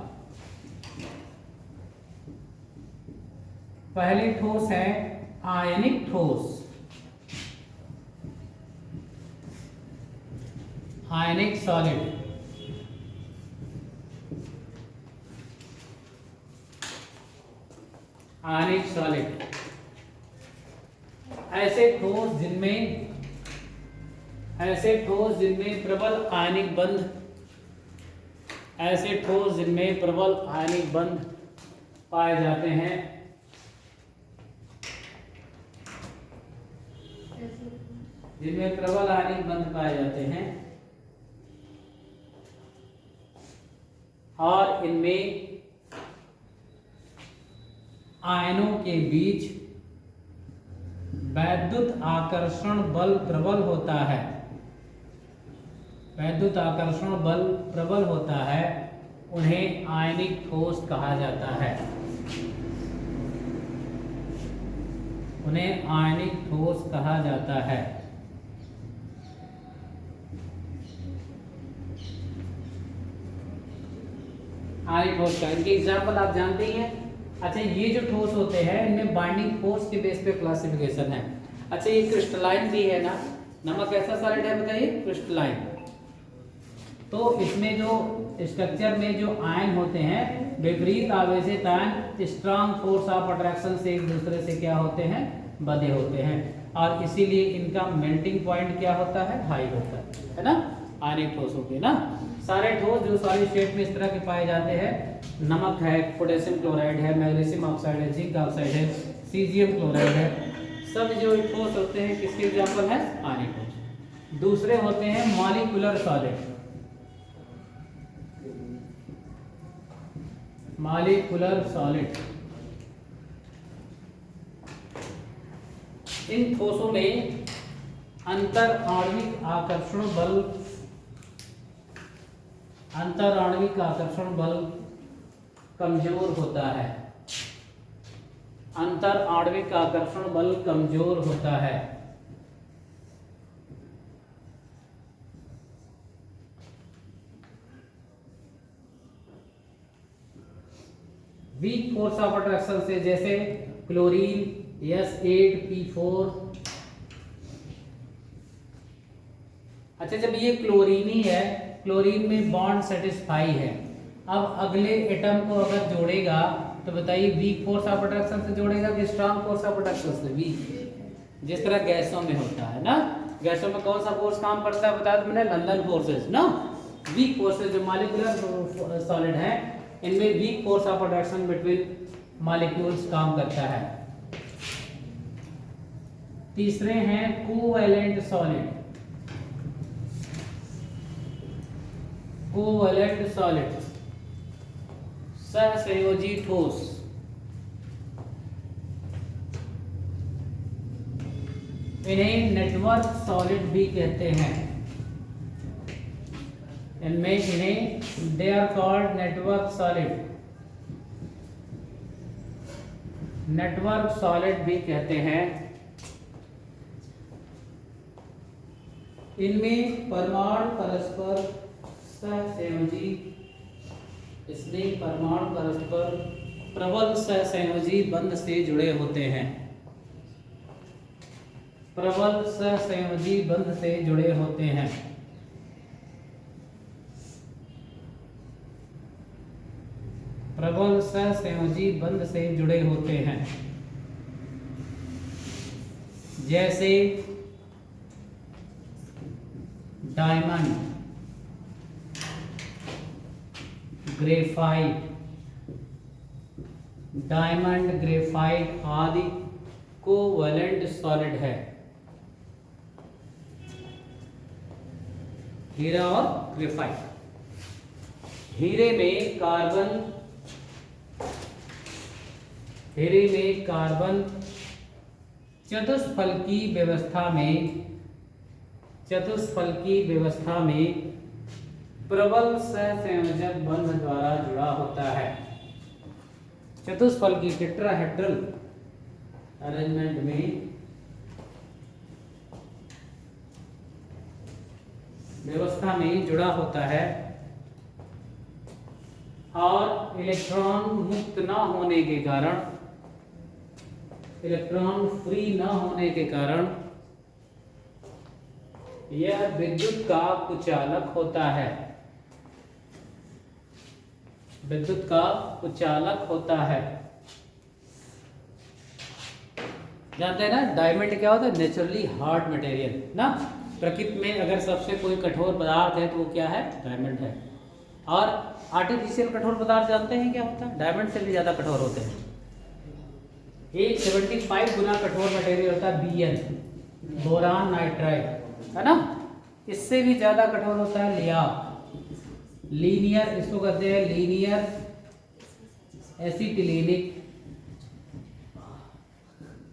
पहले ठोस है आयनिक ठोस, आयनिक सॉलिड, आयनिक सॉलिड, ऐसे ठोस जिनमें प्रबल आयनिक बंध, ऐसे ठोस जिनमें प्रबल आयनिक बंध पाए जाते हैं, जिनमें प्रबल आयनिक बंध पाए जाते हैं और इनमें आयनों के बीच वैद्युत आकर्षण बल प्रबल होता है, वैद्युत आकर्षण बल प्रबल होता है, उन्हें आयनिक ठोस कहा जाता है, उन्हें आयनिक ठोस कहा जाता है। आयनिक ठोस का इनके एग्जाम्पल आप जानते ही हैं। अच्छा, ये जो ठोस होते हैं इनमें बाइंडिंग फोर्स के बेस पे क्लासिफिकेशन है। अच्छा, ये क्रिस्टलाइन भी है ना, नमक कैसा सॉलिड है बताइए, क्रिस्टलाइन। तो इसमें जो स्ट्रक्चर में जो आयन होते हैं विपरीत आवेशित ion strong force of attraction से एक दूसरे से क्या होते हैं, बंधे होते हैं, और इसीलिए इनका मेल्टिंग पॉइंट क्या होता है, हाई होता है ना। आयनिक ठोसों के ना सारे ठोस जो सॉलिड स्टेट में इस तरह के पाए जाते हैं, नमक है, पोटेशियम क्लोराइड है, मैग्नीशियम ऑक्साइड है, जिंक ऑक्साइड है, सीजियम क्लोराइड है, सब जो ठोस होते हैं किसके एग्जाम्पल है, आयनिक ठोस। दूसरे होते हैं मॉलिक्यूलर सॉलिड, मॉलिक्यूलर सॉलिड। इन ठोसों में अंतर आणविक आकर्षण बल, अंतर आणविक आकर्षण बल कमजोर होता है, अंतर आणविक आकर्षण बल कमजोर होता है। वीक फोर्स ऑफ अट्रैक्शन से, जैसे क्लोरीन S8P4। अच्छा, जब ये क्लोरीन ही है, क्लोरीन में बॉन्ड सेटिस्फाई है, अब अगले एटम को अगर जोड़ेगा तो बताइए वीक फोर्स ऑफ अट्रैक्शन से जोड़ेगा कि स्ट्रांग फोर्स ऑफ अट्रैक्शन से, वीक। जिस तरह गैसों में होता है ना, गैसों में कौन सा फोर्स काम करता है बताया मैंने, लंदन फोर्सेस ना। वीक फोर्सेस जो मॉलिक्यूलर सॉलिड है इनमें weak force of attraction between molecules काम करता है। तीसरे हैं कोवैलेंट सॉलिड, कोवैलेंट सॉलिड, सहसंयोजी ठोस। इन्हें नेटवर्क सॉलिड भी कहते हैं, इनमें इन्हें they are called network solid, network solid भी कहते हैं। इनमें परमाणु परस्पर सहसंयोजी, इसलिए परमाणु परस्पर प्रबल सहसंयोजी बंध से जुड़े होते हैं, प्रबल सहसंयोजी बंध से जुड़े होते हैं। प्रबल सहसंयोजी बंध से जुड़े होते हैं, जैसे डायमंड, ग्रेफाइट, डायमंड, ग्रेफाइट आदि कोवैलेंट सॉलिड है। हीरा और ग्रेफाइट, हीरे में कार्बन, हीरे में कार्बन चतुष्फलकी व्यवस्था में प्रबल सहसंयोजक बंध द्वारा जुड़ा होता है। चतुष्फलकी टेट्राहेड्रल अरेंजमेंट में व्यवस्था में जुड़ा होता है और इलेक्ट्रॉन मुक्त न होने के कारण, इलेक्ट्रॉन फ्री न होने के कारण यह विद्युत का कुचालक होता है, विद्युत का कुचालक होता है। जानते हैं ना डायमंड क्या होता है? नेचुरली हार्ड मटेरियल ना। प्रकृति में अगर सबसे कोई कठोर पदार्थ है तो वो क्या है? डायमंड है। और आर्टिफिशियल कठोर पदार्थ जानते हैं क्या होता है? डायमंड से भी ज्यादा कठोर होते हैं। एक 75 गुना कठोर मटेरियल होता है Bn, बोरान नाइट्राइड, है ना। इससे भी ज्यादा कठोर होता है लिया, लीनियर, इसको कहते हैं लीनियर एसिटिलीनिक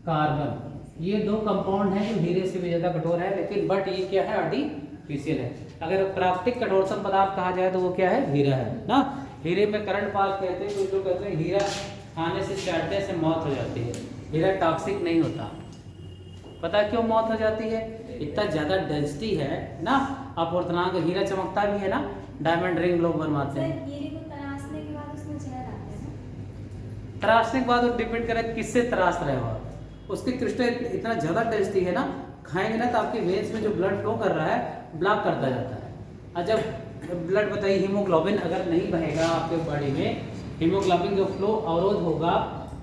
कार्बन। ये दो कंपाउंड हैं जो हीरे से भी ज्यादा कठोर है, लेकिन बट ये क्या है? आर्टिफिशियल है। अगर प्राकृतिक कठोरतम पदार्थ कहा जाए तो वो क्या है? हीरा है ना। हीरे में करंट पास कहते हैं, कुछ लोग कहते हैं हीरा खाने से, चाटने से मौत हो जाती है। हीरा टॉक्सिक नहीं होता। पता है क्यों मौत हो जाती है? इतना ज्यादा डेंसिटी है ना। अपवर्तनांक, हीरा चमकता भी है ना, डायमंड रिंग लोग बनवाते हैं। तराशने के बाद उसमें जहर आता है ना? तराशने के बाद वो डिपेंड करे किससे तराश रहे हो। उसकी क्रिस्टल इतना ज्यादा डेंसिटी है ना, खाएंगे ना तो आपके वेन्स में जो ब्लड फ्लो कर रहा है ब्लॉक करता जाता है। और जब ब्लड, बताइए, हीमोग्लोबिन अगर नहीं बहेगा आपके बॉडी में, हीमोग्लोबिन का फ्लो अवरोध होगा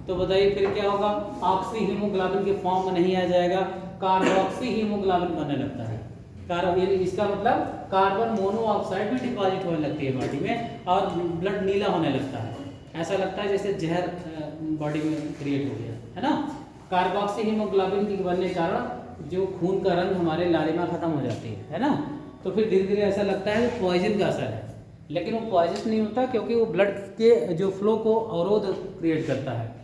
तो बताइए फिर क्या होगा? ऑक्सी हीमोग्लोबिन के फॉर्म में नहीं आ जाएगा, कार्बोक्सी हीमोग्लोबिन बनने लगता है। इसका मतलब कार्बन मोनोऑक्साइड भी डिपॉजिट होने लगती है बॉडी में और ब्लड नीला होने लगता है। ऐसा लगता है जैसे जहर बॉडी में क्रिएट हो गया, है ना। कार्बोक्सी हीमोग्लोबिन के बनने के कारण जो खून का रंग, हमारे लालिमा खत्म हो जाती है ना। तो फिर धीरे धीरे ऐसा लगता है कि पॉइजन का असर है, लेकिन वो पॉइजन नहीं होता, क्योंकि वो ब्लड के जो फ्लो को अवरोध क्रिएट करता है।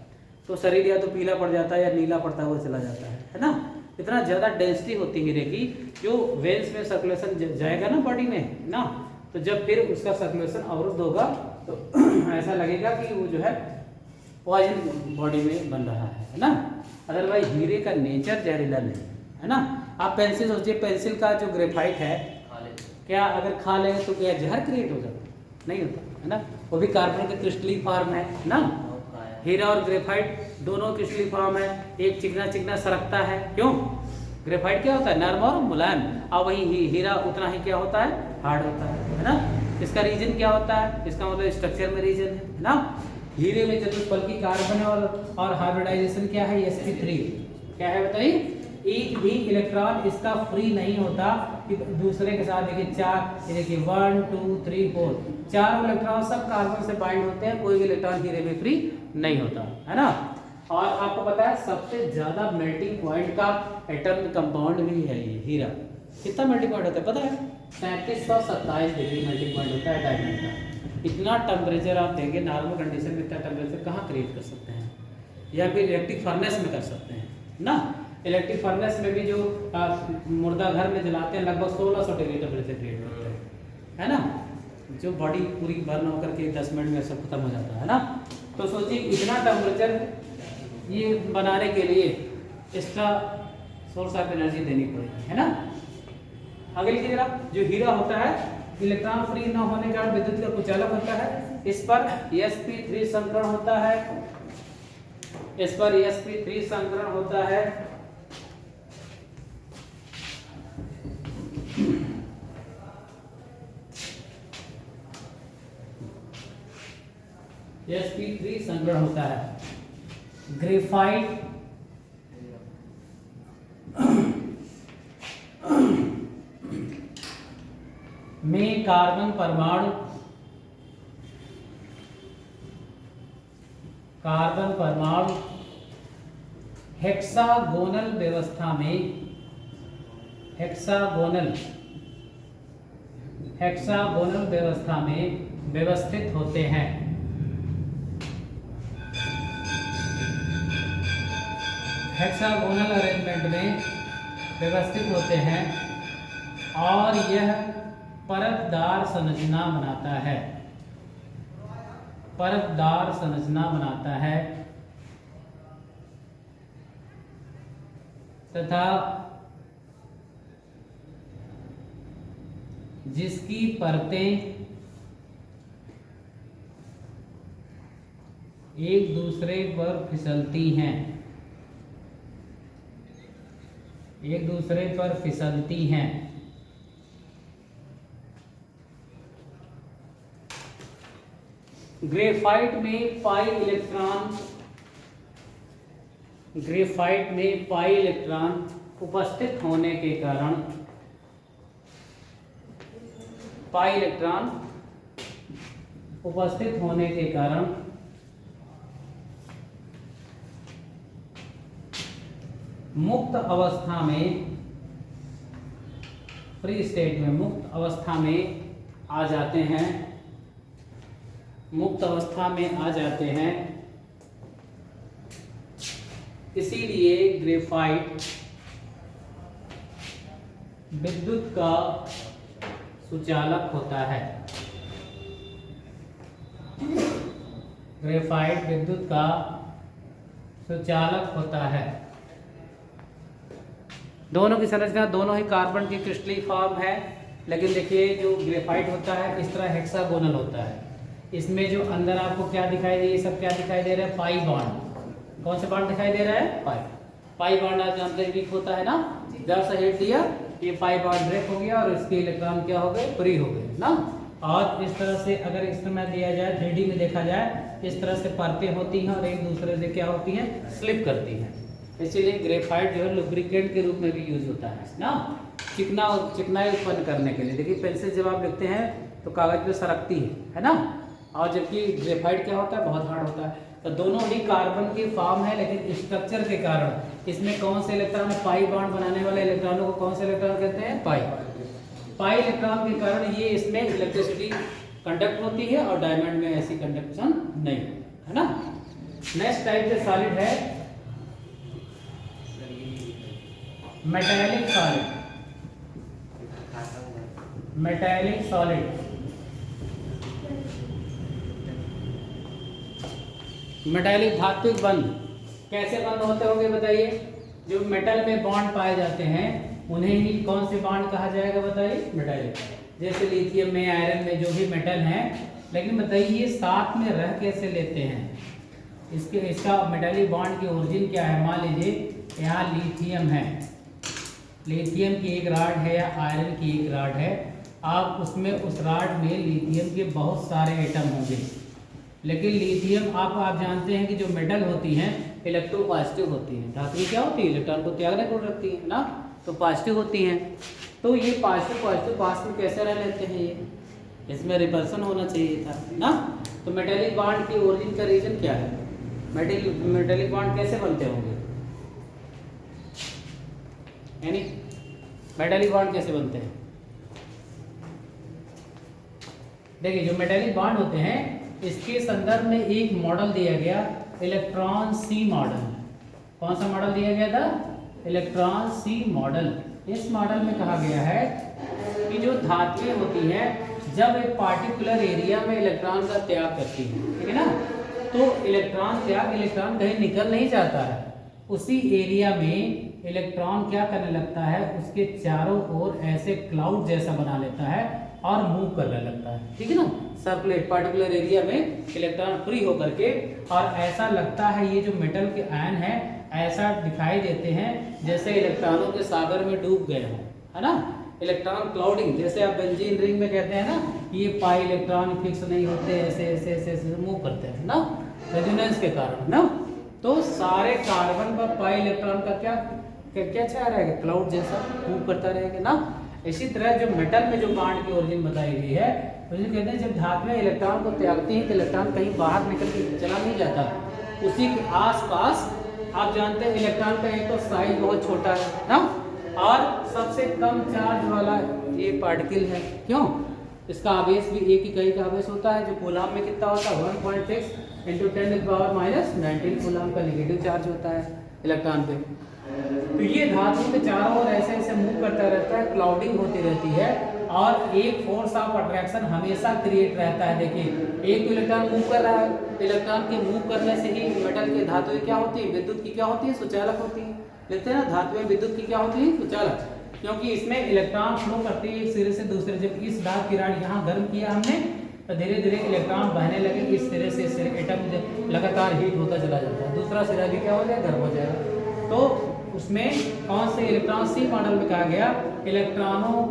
तो शरीर या तो पीला पड़ जाता है या नीला पड़ता हुआ चला जाता है ना। इतना ज़्यादा डेंसिटी होती है हीरे की, जो वेन्स में सर्कुलेशन जाएगा ना बॉडी में ना, तो जब फिर उसका सर्कुलेशन अवरुद्ध होगा तो ऐसा लगेगा कि वो जो है पॉइजन बॉडी में बन रहा है ना। अदरवाइज हीरे का नेचर जहरीला नहीं है ना। आप पेंसिल सोचिए, पेंसिल का जो ग्रेफाइट है, क्या अगर खा लेंगे तो क्या जहर क्रिएट हो जाता? नहीं होता, है ना। वो भी कार्बन के क्रिस्टली फॉर्म है ना। हीरा और ग्रेफाइट दोनों क्रिस्टली फॉर्म है। एक चिकना चिकना सरकता है, क्यों? ग्रेफाइट क्या होता है? नर्म और मुलायम। और वही हीरा उतना ही क्या होता है? हार्ड होता है ना। इसका रीजन क्या होता है? इसका मतलब स्ट्रक्चर में रीजन है ना। हीरे में चतुष्फलकी कार्बन और हाइब्रिडाइजेशन क्या है? sp3 क्या है बताइए? एक भी इलेक्ट्रॉन इसका फ्री नहीं होता कि दूसरे के साथ। देखिए चार, ये देखिए 1 2 3 4, चारों इलेक्ट्रॉन सब कार्बन से बाइंड होते हैं, कोई भी इलेक्ट्रॉन हीरे में फ्री नहीं होता, है ना। और आपको पता है सबसे ज्यादा मेल्टिंग पॉइंट का एटम कंपाउंड भी है ये हीरा। कितना मेल्टिंग पॉइंट होता है पता है? 3727 डिग्री मेल्टिंग पॉइंट होता है डायमंड का। इतना टेम्परेचर आप देंगे नॉर्मल कंडीशन में, इतना टेम्परेचर कहाँ क्रिएट कर सकते हैं? या फिर इलेक्ट्रिक फर्नेस में कर सकते हैं ना। इलेक्ट्रिक फर्नेस में भी जो मुर्दा घर में जलाते हैं लगभग 1600 डिग्री टेम्परेचर क्रिएट करते हैं, है ना। जो बॉडी पूरी बर्न होकर के 10 मिनट में सब खत्म हो जाता है ना। तो सोचिए इतना टेम्परेचर ये बनाने के लिए एक्स्ट्रा सोर्स ऑफ एनर्जी देनी पड़ेगी, है ना। आगे लिखिए जरा, जो हीरा होता है इलेक्ट्रॉन फ्री न होने के कारण विद्युत का कुचालक होता है। इस पर sp3 संकरण होता है, इस पर sp3 संकरण होता है। sp3 संकरण होता है। ग्रेफाइट में कार्बन परमाणु हेक्सागोनल व्यवस्था में व्यवस्थित होते हैं। हेक्सागोनल अरेंजमेंट में व्यवस्थित होते हैं और यह परतदार संरचना बनाता है, परतदार संरचना बनाता है तथा जिसकी परतें एक दूसरे पर फिसलती हैं, एक दूसरे पर फिसलती हैं। ग्रेफाइट में पाई इलेक्ट्रॉन उपस्थित होने के कारण मुक्त अवस्था में, फ्री स्टेट में, मुक्त अवस्था में आ जाते हैं, इसीलिए ग्रेफाइट विद्युत का सुचालक होता है। ग्रेफाइट विद्युत का सुचालक होता है। दोनों की संरचना दोनों ही कार्बन की क्रिस्टलीय फॉर्म है, लेकिन देखिए जो ग्रेफाइट होता है इस तरह हेक्सागोनल होता है। इसमें जो अंदर आपको क्या दिखाई दे, ये सब क्या दिखाई दे रहा है, पाई बॉन्ड। कौन सा बॉन्ड दिखाई दे रहा है, पाई बॉन्ड। आप जानते हैं वीक होता है ना, जब से हिट दिया ये पाई बॉन्ड ब्रेक हो गया और इसके इलेक्ट्रॉन क्या हो गए, फ्री हो गए ना। और इस तरह से अगर इस तरह दिया जाए, 3D में देखा जाए, इस तरह से परतें होती हैं और एक दूसरे से क्या होती हैं, स्लिप करती हैं। इसीलिए ग्रेफाइट जो है लुब्रिकेंट के रूप में भी यूज होता है ना, चिकनाई उत्पन्न करने के लिए। देखिए पेंसिल जब आप लिखते हैं तो कागज पे सरकती है ना, और जबकि ग्रेफाइट क्या होता है, बहुत हार्ड होता है। तो दोनों ही कार्बन की फॉर्म है, लेकिन स्ट्रक्चर के कारण इसमें कौन से इलेक्ट्रॉन, पाई बॉन्ड बनाने वाले इलेक्ट्रॉनों को कौन से इलेक्ट्रॉन कहते हैं, पाई इलेक्ट्रॉन के कारण ये इसमें इलेक्ट्रिसिटी कंडक्ट होती है और डायमंड में ऐसी कंडक्शन नहीं है ना। नेक्स्ट टाइप के सॉलिड है मेटालिक सॉलिड। मेटालिक धात्विक बंध कैसे बंद होते होंगे बताइए। जो मेटल में बॉन्ड पाए जाते हैं उन्हें ही कौन से बॉन्ड कहा जाएगा बताइए, मेटालिक। जैसे लिथियम में, आयरन में, जो भी मेटल हैं, लेकिन बताइए ये साथ में रह कैसे लेते हैं, इसका मेटालिक बॉन्ड की ओरिजिन क्या है। मान लीजिए यहाँ लिथियम है, लिथियम की एक राड है या आयरन की एक राड है, आप उसमें उस राड में लिथियम के बहुत सारे एटम होंगे, लेकिन लिथियम आप जानते हैं कि जो मेटल होती हैं इलेक्ट्रोपॉजिटिव होती हैं। धातु क्या होती है, इलेक्ट्रॉन को त्यागने को रखती है ना, तो पॉजिटिव होती हैं। तो ये पॉजिटिव पास में कैसे रह लेते हैं, ये इसमें रिपल्सन होना चाहिए था ना। तो मेटालिक बॉन्ड की ओरिजिन का रीजन क्या है, मेटालिक बॉन्ड कैसे बनते होंगे, यानी मेटालिक बॉन्ड कैसे बनते हैं। देखिए जो मेटालिक बॉन्ड होते हैं इसके संदर्भ में एक मॉडल दिया गया, इलेक्ट्रॉन सी मॉडल। कौन सा मॉडल दिया गया था, इलेक्ट्रॉन सी मॉडल। इस मॉडल में कहा गया है कि जो धातुएं होती हैं जब एक पार्टिकुलर एरिया में इलेक्ट्रॉन का त्याग करती है, ठीक है ना, तो इलेक्ट्रॉन कहीं निकल नहीं जाता है, उसी एरिया में इलेक्ट्रॉन क्या करने लगता है, उसके चारों ओर ऐसे क्लाउड जैसा बना लेता है और मूव करने लगता है, ठीक है ना। सर्कुलेट पार्टिकुलर एरिया में इलेक्ट्रॉन फ्री होकर के, और ऐसा लगता है ये जो मेटल के आयन है ऐसा दिखाई देते हैं जैसे इलेक्ट्रॉनों के सागर में डूब गए हों, है ना। इलेक्ट्रॉन क्लाउडिंग, जैसे आप बेंजीन रिंग में कहते हैं ना, ये पाई इलेक्ट्रॉन फिक्स नहीं होते, ऐसे ऐसे ऐसे ऐसे मूव करते हैं ना, रेजोनेंस के कारण ना। तो सारे कार्बन पर पाई इलेक्ट्रॉन का क्या क्या रहेगा, क्लाउड जैसा मूव करता रहेगा ना। इसी तरह जो मेटल में जो बॉन्ड की ओरिजिन बताई गई है, उसे कहते हैं जब धातुएं इलेक्ट्रॉन को त्यागती हैं तो इलेक्ट्रॉन कहीं बाहर निकल के चला नहीं जाता, उसी के आसपास। आप जानते हैं इलेक्ट्रॉन का एक तो साइज बहुत छोटा है ना, और सबसे कम चार्ज वाला ये पार्टिकल है। क्यों, इसका आवेश भी एक इकाई का आवेश होता है, जो कूलाम में कितना होता है 1.6 × 10⁻⁻⁹ कूलाम का नेगेटिव चार्ज होता है। इलेक्ट्रॉन पे। तो ये धातु के चारों ओर ऐसे ऐसे मूव करता रहता है, क्लाउडिंग होती रहती है और एक फोर्स ऑफ अट्रैक्शन हमेशा क्रिएट रहता है। देखिए एक इलेक्ट्रॉन मूव कर रहा है, इलेक्ट्रॉन के मूव करने से ही मेटल के धातुएं क्या होती है, विद्युत की क्या होती है, सुचालक होती है। लिखते हैं ना धातुएं विद्युत की क्या होती है, सुचालक, क्योंकि इसमें इलेक्ट्रॉन फ्लो करती है एक सिरे से दूसरे। जब इस धातु की राड यहाँ गर्म किया हमने तो धीरे धीरे इलेक्ट्रॉन बहने लगे, इस सिरे से एटम लगातार हीट होता चला जाता है, दूसरा सिरा भी क्या हो जाएगा, गर्म हो जाएगा। तो उसमें कौन से इलेक्ट्रॉन सी मॉडल में कहा गया, इलेक्ट्रॉनों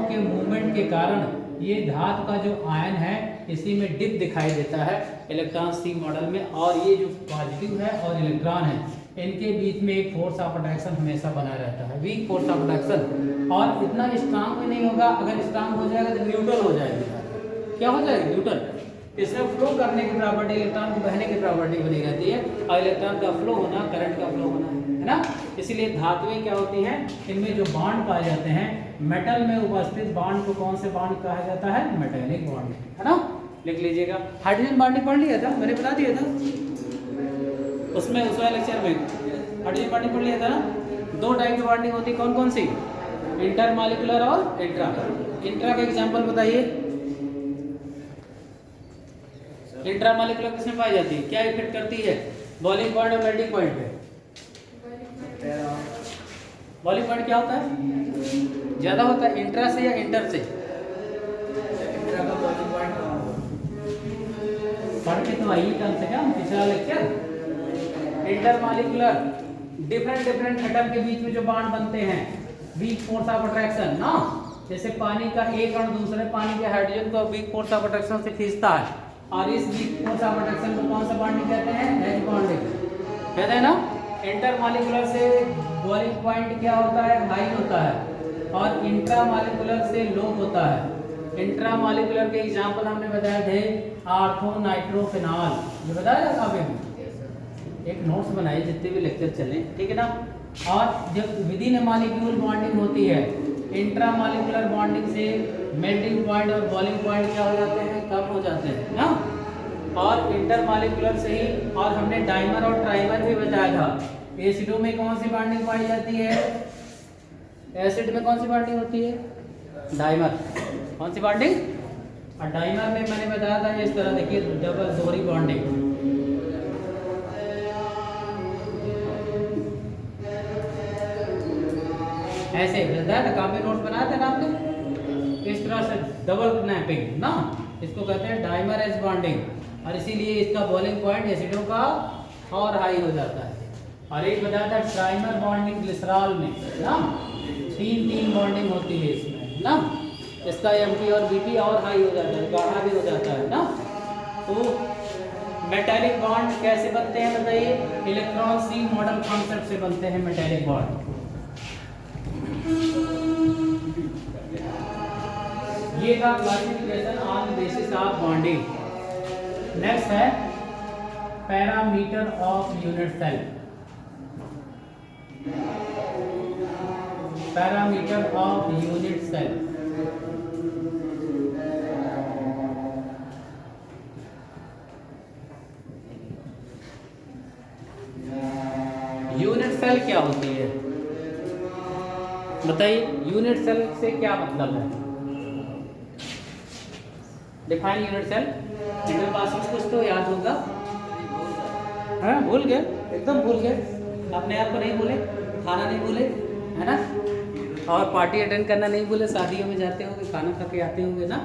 के मूवमेंट के कारण ये धातु का जो आयन है इसी में डिप दिखाई देता है इलेक्ट्रॉन सी मॉडल में। और ये जो पॉजिटिव है और इलेक्ट्रॉन है इनके बीच में एक फोर्स ऑफ अट्रैक्शन हमेशा बना रहता है, वीक फोर्स ऑफ अट्रैक्शन। और इतना स्ट्रांग भी नहीं होगा, अगर स्ट्रांग हो जाएगा तो न्यूट्रल हो जाएगा। क्या हो जाएगा, न्यूट्रल। इसमें फ्लो करने की प्रॉपर्टी, इलेक्ट्रॉन को बहने की प्रॉपर्टी बनी रहती है और इलेक्ट्रॉन का फ्लो होना, करंट का फ्लो होना है ना। इसीलिए धातुएं क्या होती हैं, इनमें जो बॉन्ड पाए जाते हैं, मेटल में उपस्थित बॉन्ड को कौन से बॉन्ड कहा जाता है, मेटेलिक बॉन्ड, है ना। लिख लीजिएगा। हाइड्रोजन बॉन्डिंग पढ़ लिया था, मैंने बता दिया था उसमें, उस वाले लेक्चर में हाइड्रोजन बॉन्डिंग पढ़ लिया था ना। दो टाइप की बॉन्डिंग होती है, कौन कौन सी, इंटरमॉलिक्यूलर और इंट्रा। इंट्रा का एग्जांपल बताइए। इंट्रामॉलिक्यूलर किसमें पाई जाती है, क्या इफेक्ट करती है, बॉइलिंग पॉइंट और मेल्टिंग पॉइंट पे। बॉइलिंग पॉइंट क्या होता है, ज्यादा होता है इंट्रा से या इंटर से। इंट्रा का बॉइलिंग पॉइंट पढ़ के तो आइए कम से कम पिछला लेक्चर। इंटरमॉलिक्यूलर डिफरेंट एटम के बीच में जो बॉन्ड बनते हैं, वीक फोर्स ऑफ अट्रैक्शन ना। जैसे पानी का एक अणु दूसरे पानी के हाइड्रोजन को वीक फोर्स ऑफ अट्रैक्शन से खींचता है, और इस वीक फोर्स ऑफ अट्रैक्शन को कौन सा बॉन्डिंग कहते हैं, एच बॉन्डिंग कहते हैं ना। इंटरमॉलिक्यूलर से बॉइलिंग पॉइंट क्या होता है, हाई होता है, और इंट्रामॉलिक्यूलर से लो होता है। इंट्रामॉलिक्यूलर के एग्जांपल हमने बताए थे, आर्थो नाइट्रोफिनॉल, ये बताया था काफी में, एक नोट्स बनाइए जितने भी लेक्चर चले, ठीक है ना। और जब विदिन ए मॉलिक्यूल बॉन्डिंग होती है, इंट्रामॉलिक्यूलर बॉन्डिंग से मेल्टिंग पॉइंट और बॉइलिंग पॉइंट क्या हो जाते हैं, कम हो जाते हैं ना। और इंटरमॉलिक्यूलर से ही, और हमने डाइमर और ट्राइमर भी बताया था। एसिडों में कौन सी बॉन्डिंग पाई जाती है, एसिड में कौन सी बॉन्डिंग होती है, डाइमर, कौन सी बॉन्डिंग। और डाइमर में मैंने बताया था इस तरह, देखिए डबल जोड़ी बॉन्डिंग, ऐसे बताया था, काफी नोट्स बनाया था ना आपने, इस तरह से डबल स्नैपिंग ना, इसको कहते हैं डाइमर एज बॉन्डिंग। और इसीलिए इसका बॉइलिंग पॉइंट एसिडों का और हाई हो जाता है। और एक बताया था ट्राइमर बॉन्डिंग ग्लिसरॉल में ना, तीन बॉन्डिंग होती है इसमें ना, इसका एमटी और बीपी और हाई हो जाता है, गाढ़ा भी हो जाता है ना। तो मेटालिक बॉन्ड कैसे बनते हैं बताइए, इलेक्ट्रॉन सी मॉडल कॉन्सेप्ट से बनते हैं मेटालिक बॉन्ड। ये था classification on basis of bonding. Next है parameter of unit cell. Parameter of unit cell, unit cell क्या होती है बताइए, यूनिट सेल से क्या मतलब है, define unit cell. Inter pass में कुछ तो याद होगा, हाँ भूल गए, एकदम भूल गए, अपने आप को नहीं भूले, खाना नहीं भूले, है ना, और पार्टी अटेंड करना नहीं भूले, शादियों में जाते होंगे, खाना खा के आते होंगे ना,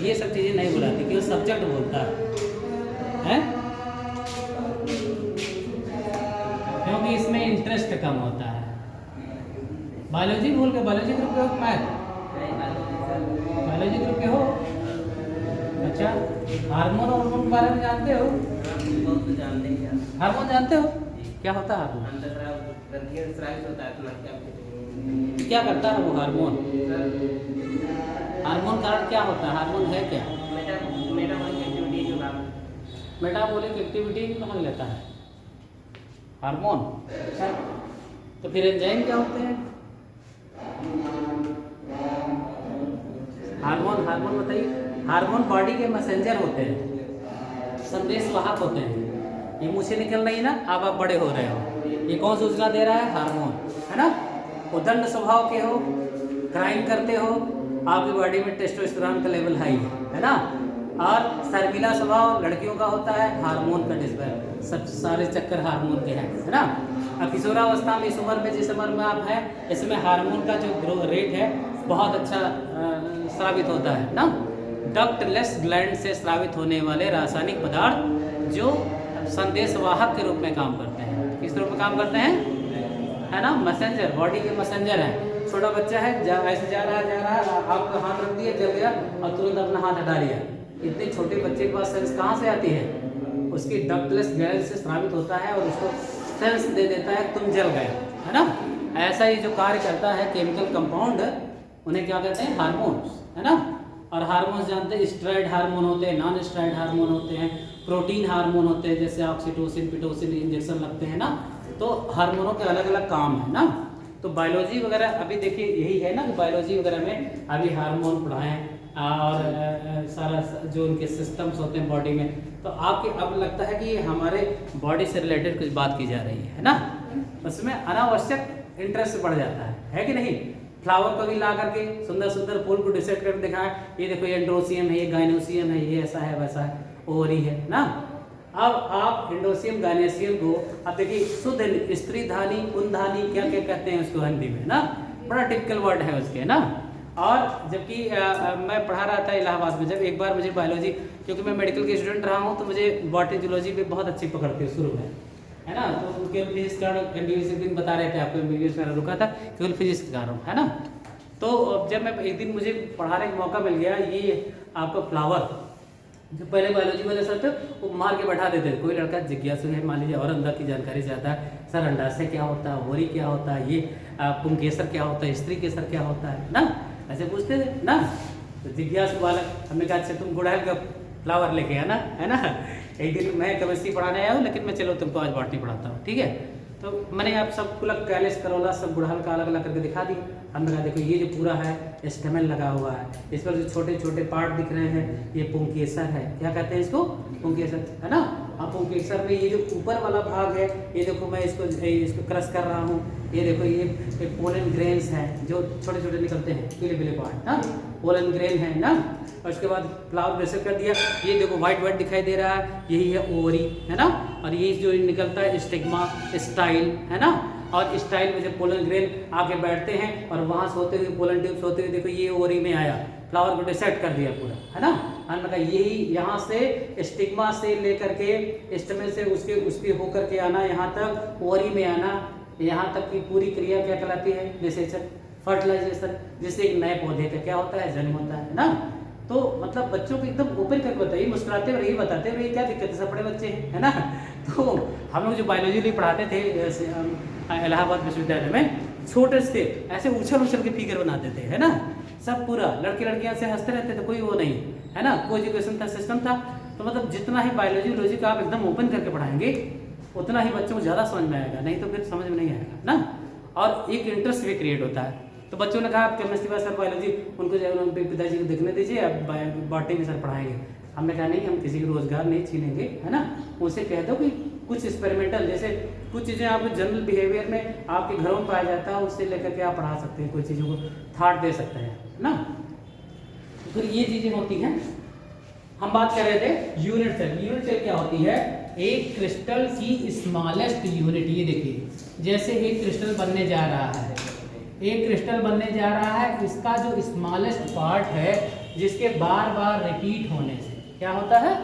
ये सब चीज़ें नहीं भुलाती क्योंकि सब्जेक्ट बोलता है, क्योंकि इसमें इंटरेस्ट कम होता है। बायोलॉजी भूल के, बायोलॉजी ग्रुप के हो, मैथ बायोलॉजी ग्रुप के हो, अच्छा हार्मोन हार्मोन के बारे में जानते हो, हार्मोन जानते हो क्या होता है हार्मोन, क्या करता है वो हार्मोन, हार्मोन कारण क्या होता है, हार्मोन है क्या, मेटाबॉलिक एक्टिविटी में भाग लेता है हार्मोन। तो फिर एंजाइम क्या होते हैं, हार्मोन बताइए। हार्मोन बॉडी के मैसेंजर होते हैं, संदेश वाहक होते हैं। ये मुझसे निकल रही ना, अब आप बड़े हो रहे हो, ये कौन सूचना दे रहा है? हार्मोन, है ना। उदंड स्वभाव के हो, क्राइम करते हो, आपकी बॉडी में टेस्टोस्टेरोन का लेवल हाई है ना। और शर्मिला स्वभाव लड़कियों का होता है, हार्मोन का डिस्बैलेंस, सब सारे चक्कर हार्मोन के हैं, है ना। अब किशोरावस्था में, इस उम्र में, जिस उम्र में आप हैं, इसमें हार्मोन का जो ग्रो रेट है बहुत अच्छा स्रावित होता है ना। डक्टलेस ग्लैंड से स्रावित होने वाले रासायनिक पदार्थ जो संदेशवाहक के रूप में काम करते हैं। किस रूप में काम करते हैं? है ना, मैसेंजर, बॉडी के मैसेंजर हैं। छोटा बच्चा है, ऐसे जा रहा है, आपका हाथ रख दिया, जल गया और तुरंत अपना हाथ हटा लिया। इतने छोटे बच्चे के पास सेंस कहाँ से आती है? उसकी डक्टलेस ग्लैंड से स्रावित होता है और उसको सेंस दे देता है तुम जल गए, है ना। ऐसा ही जो कार्य करता है केमिकल कंपाउंड, उन्हें क्या कहते हैं? हार्मोन्स, है ना। और हार्मोन्स जानते हैं, स्टेरॉइड हार्मोन होते हैं, नॉन स्टेरॉइड हार्मोन होते हैं, प्रोटीन हार्मोन होते हैं, जैसे ऑक्सीटोसिन, पिटोसिन इंजेक्शन लगते हैं ना। तो हार्मोनों के अलग अलग काम है ना। तो बायोलॉजी वगैरह अभी देखिए यही है ना कि बायोलॉजी वगैरह में अभी हार्मोन पढ़ाएं और सारा जो उनके सिस्टम्स होते हैं बॉडी में, तो आपके अब लगता है कि हमारे बॉडी से रिलेटेड कुछ बात की जा रही है ना। उसमें अनावश्यक इंटरेस्ट बढ़ जाता है कि नहीं। फ्लावर को भी ला करके सुंदर सुंदर फूल को डिसाइड करके दिखाएं, ये देखो ये एंड्रोसियम है, ये गाइनोसियम है, ये ऐसा है वैसा है, ओवरी है ना। अब आप एंडोसियम गाइनेसियम को अब देखिए, शुद्ध स्त्रीधानी, पुंधानी, क्या क्या कहते हैं उसको हिंदी में ना, बड़ा टिपिकल वर्ड है उसके ना। और जबकि मैं पढ़ा रहा था इलाहाबाद में, जब एक बार मुझे बायोलॉजी, क्योंकि मैं मेडिकल के स्टूडेंट रहा हूँ, तो मुझे बॉटनी जूलॉजी पे बहुत अच्छी पकड़ती है शुरू में, है ना। तो उनके फिजिक्स का एमबीबीएस एक दिन बता रहे थे आपको, एमबीबीएस मेरा रुका था केवल फिजिक्स के कारण, है ना। तो जब मैं एक दिन मुझे पढ़ाने का मौका मिल गया, ये आपका फ्लावर जो पहले बायोलॉजी वाले सर थे वो मार के बैठा देते थे। कोई लड़का जिज्ञासु है मान लीजिए और अंदर की जानकारी चाहता है, सर अंडाशय क्या होता है, ओवरी क्या होता है, ये पुंकेसर क्या होता है, स्त्री केसर क्या होता है ना, ऐसे पूछते थे ना। तो जिज्ञासु बालक, हमने कहा अच्छा तुम गुड़हल का फ्लावर लेके आना, है ना। एक दिन मैं केमिस्ट्री पढ़ाने आया हूँ, लेकिन मैं चलो तुमको आज बॉटनी पढ़ाता हूँ, ठीक है। तो मैंने आप सबको कैलिस करोला सब गुड़हल का अलग अलग करके दिखा दी। हमने कहा देखो ये जो पूरा है स्टेमेन लगा हुआ है, इस पर जो छोटे छोटे पार्ट दिख रहे हैं ये पुंकेसर है, क्या कहते हैं इसको? पुंकेसर, है ना। अब पुंकेसर में ये जो ऊपर वाला भाग है, ये देखो मैं इसको क्रश कर रहा हूँ, ये देखो ये पोलन ग्रेन्स हैं जो छोटे छोटे निकलते हैं, पीले पीले पार्ट ना, पोलन ग्रेन है ना। और उसके बाद फ्लावर ब्रेसर कर दिया, ये देखो व्हाइट व्हाइट दिखाई दे रहा है, यही है ओवरी, है ना। और ये जो निकलता है स्टिग्मा, स्टाइल, है ना। और स्टाइल में जब पोलन ग्रेन आके बैठते हैं और वहाँ से होते हुए पोलन ट्यूब्स होते हुए देखो ये ओवरी में आया, फ्लावर को डिसाइड कर दिया पूरा, है ना। हमने कहा यही यहाँ से स्टिग्मा से लेकर के स्टमेन से उसके होकर के आना यहाँ तक ओवरी में आना, यहाँ तक की पूरी क्रिया क्या कहलाती है? निषेचन, फर्टिलाइजेशन, जिससे एक नए पौधे का क्या होता है? जन्म होता है ना। तो मतलब बच्चों को एकदम ओपन करके बताइए, मुस्कुराते हुए बताते हुए क्या दिक्कत है, सब बड़े बच्चे हैं, है ना। तो हम लोग जो बायोलॉजी लिए पढ़ाते थे इलाहाबाद विश्वविद्यालय में, छोटे से ऐसे उछल उछल के फिगर बनाते थे, है ना। सब पूरा लड़के लड़कियां से हंसते रहते थे, कोई वो नहीं, है ना। कोई एजुकेशन था, सिस्टम था। तो मतलब जितना ही बायोलॉजी लॉजिक आप एकदम ओपन करके पढ़ाएंगे उतना ही बच्चों को ज़्यादा समझ में आएगा, नहीं तो फिर समझ में नहीं आएगा ना। और एक इंटरेस्ट भी क्रिएट होता है। तो बच्चों ने कहा आप केमिस्ट्री में सर बायोलॉजी, उनको जो पिताजी को देखने दीजिए, अब बॉटनी में सर पढ़ाएंगे। हमने कहा नहीं, हम किसी को रोजगार नहीं छीनेंगे, है ना। उनसे कह दो कि कुछ एक्सपेरिमेंटल, जैसे कुछ चीज़ें आपके जनरल बिहेवियर में आपके घरों में पाया जाता है, उससे लेकर के आप पढ़ा सकते हैं, कुछ चीज़ों को थाट दे सकते हैं, है ना। तो फिर ये चीज़ें होती हैं। हम बात कर रहे थे यूनिट सेल। यूनिट सेल क्या होती है? एक क्रिस्टल की स्मॉलेस्ट यूनिट। ये देखिए, जैसे एक क्रिस्टल बनने जा रहा है, एक क्रिस्टल बनने जा रहा है, इसका जो स्मॉलेस्ट पार्ट है, जिसके बार बार रिपीट होने से क्या होता है?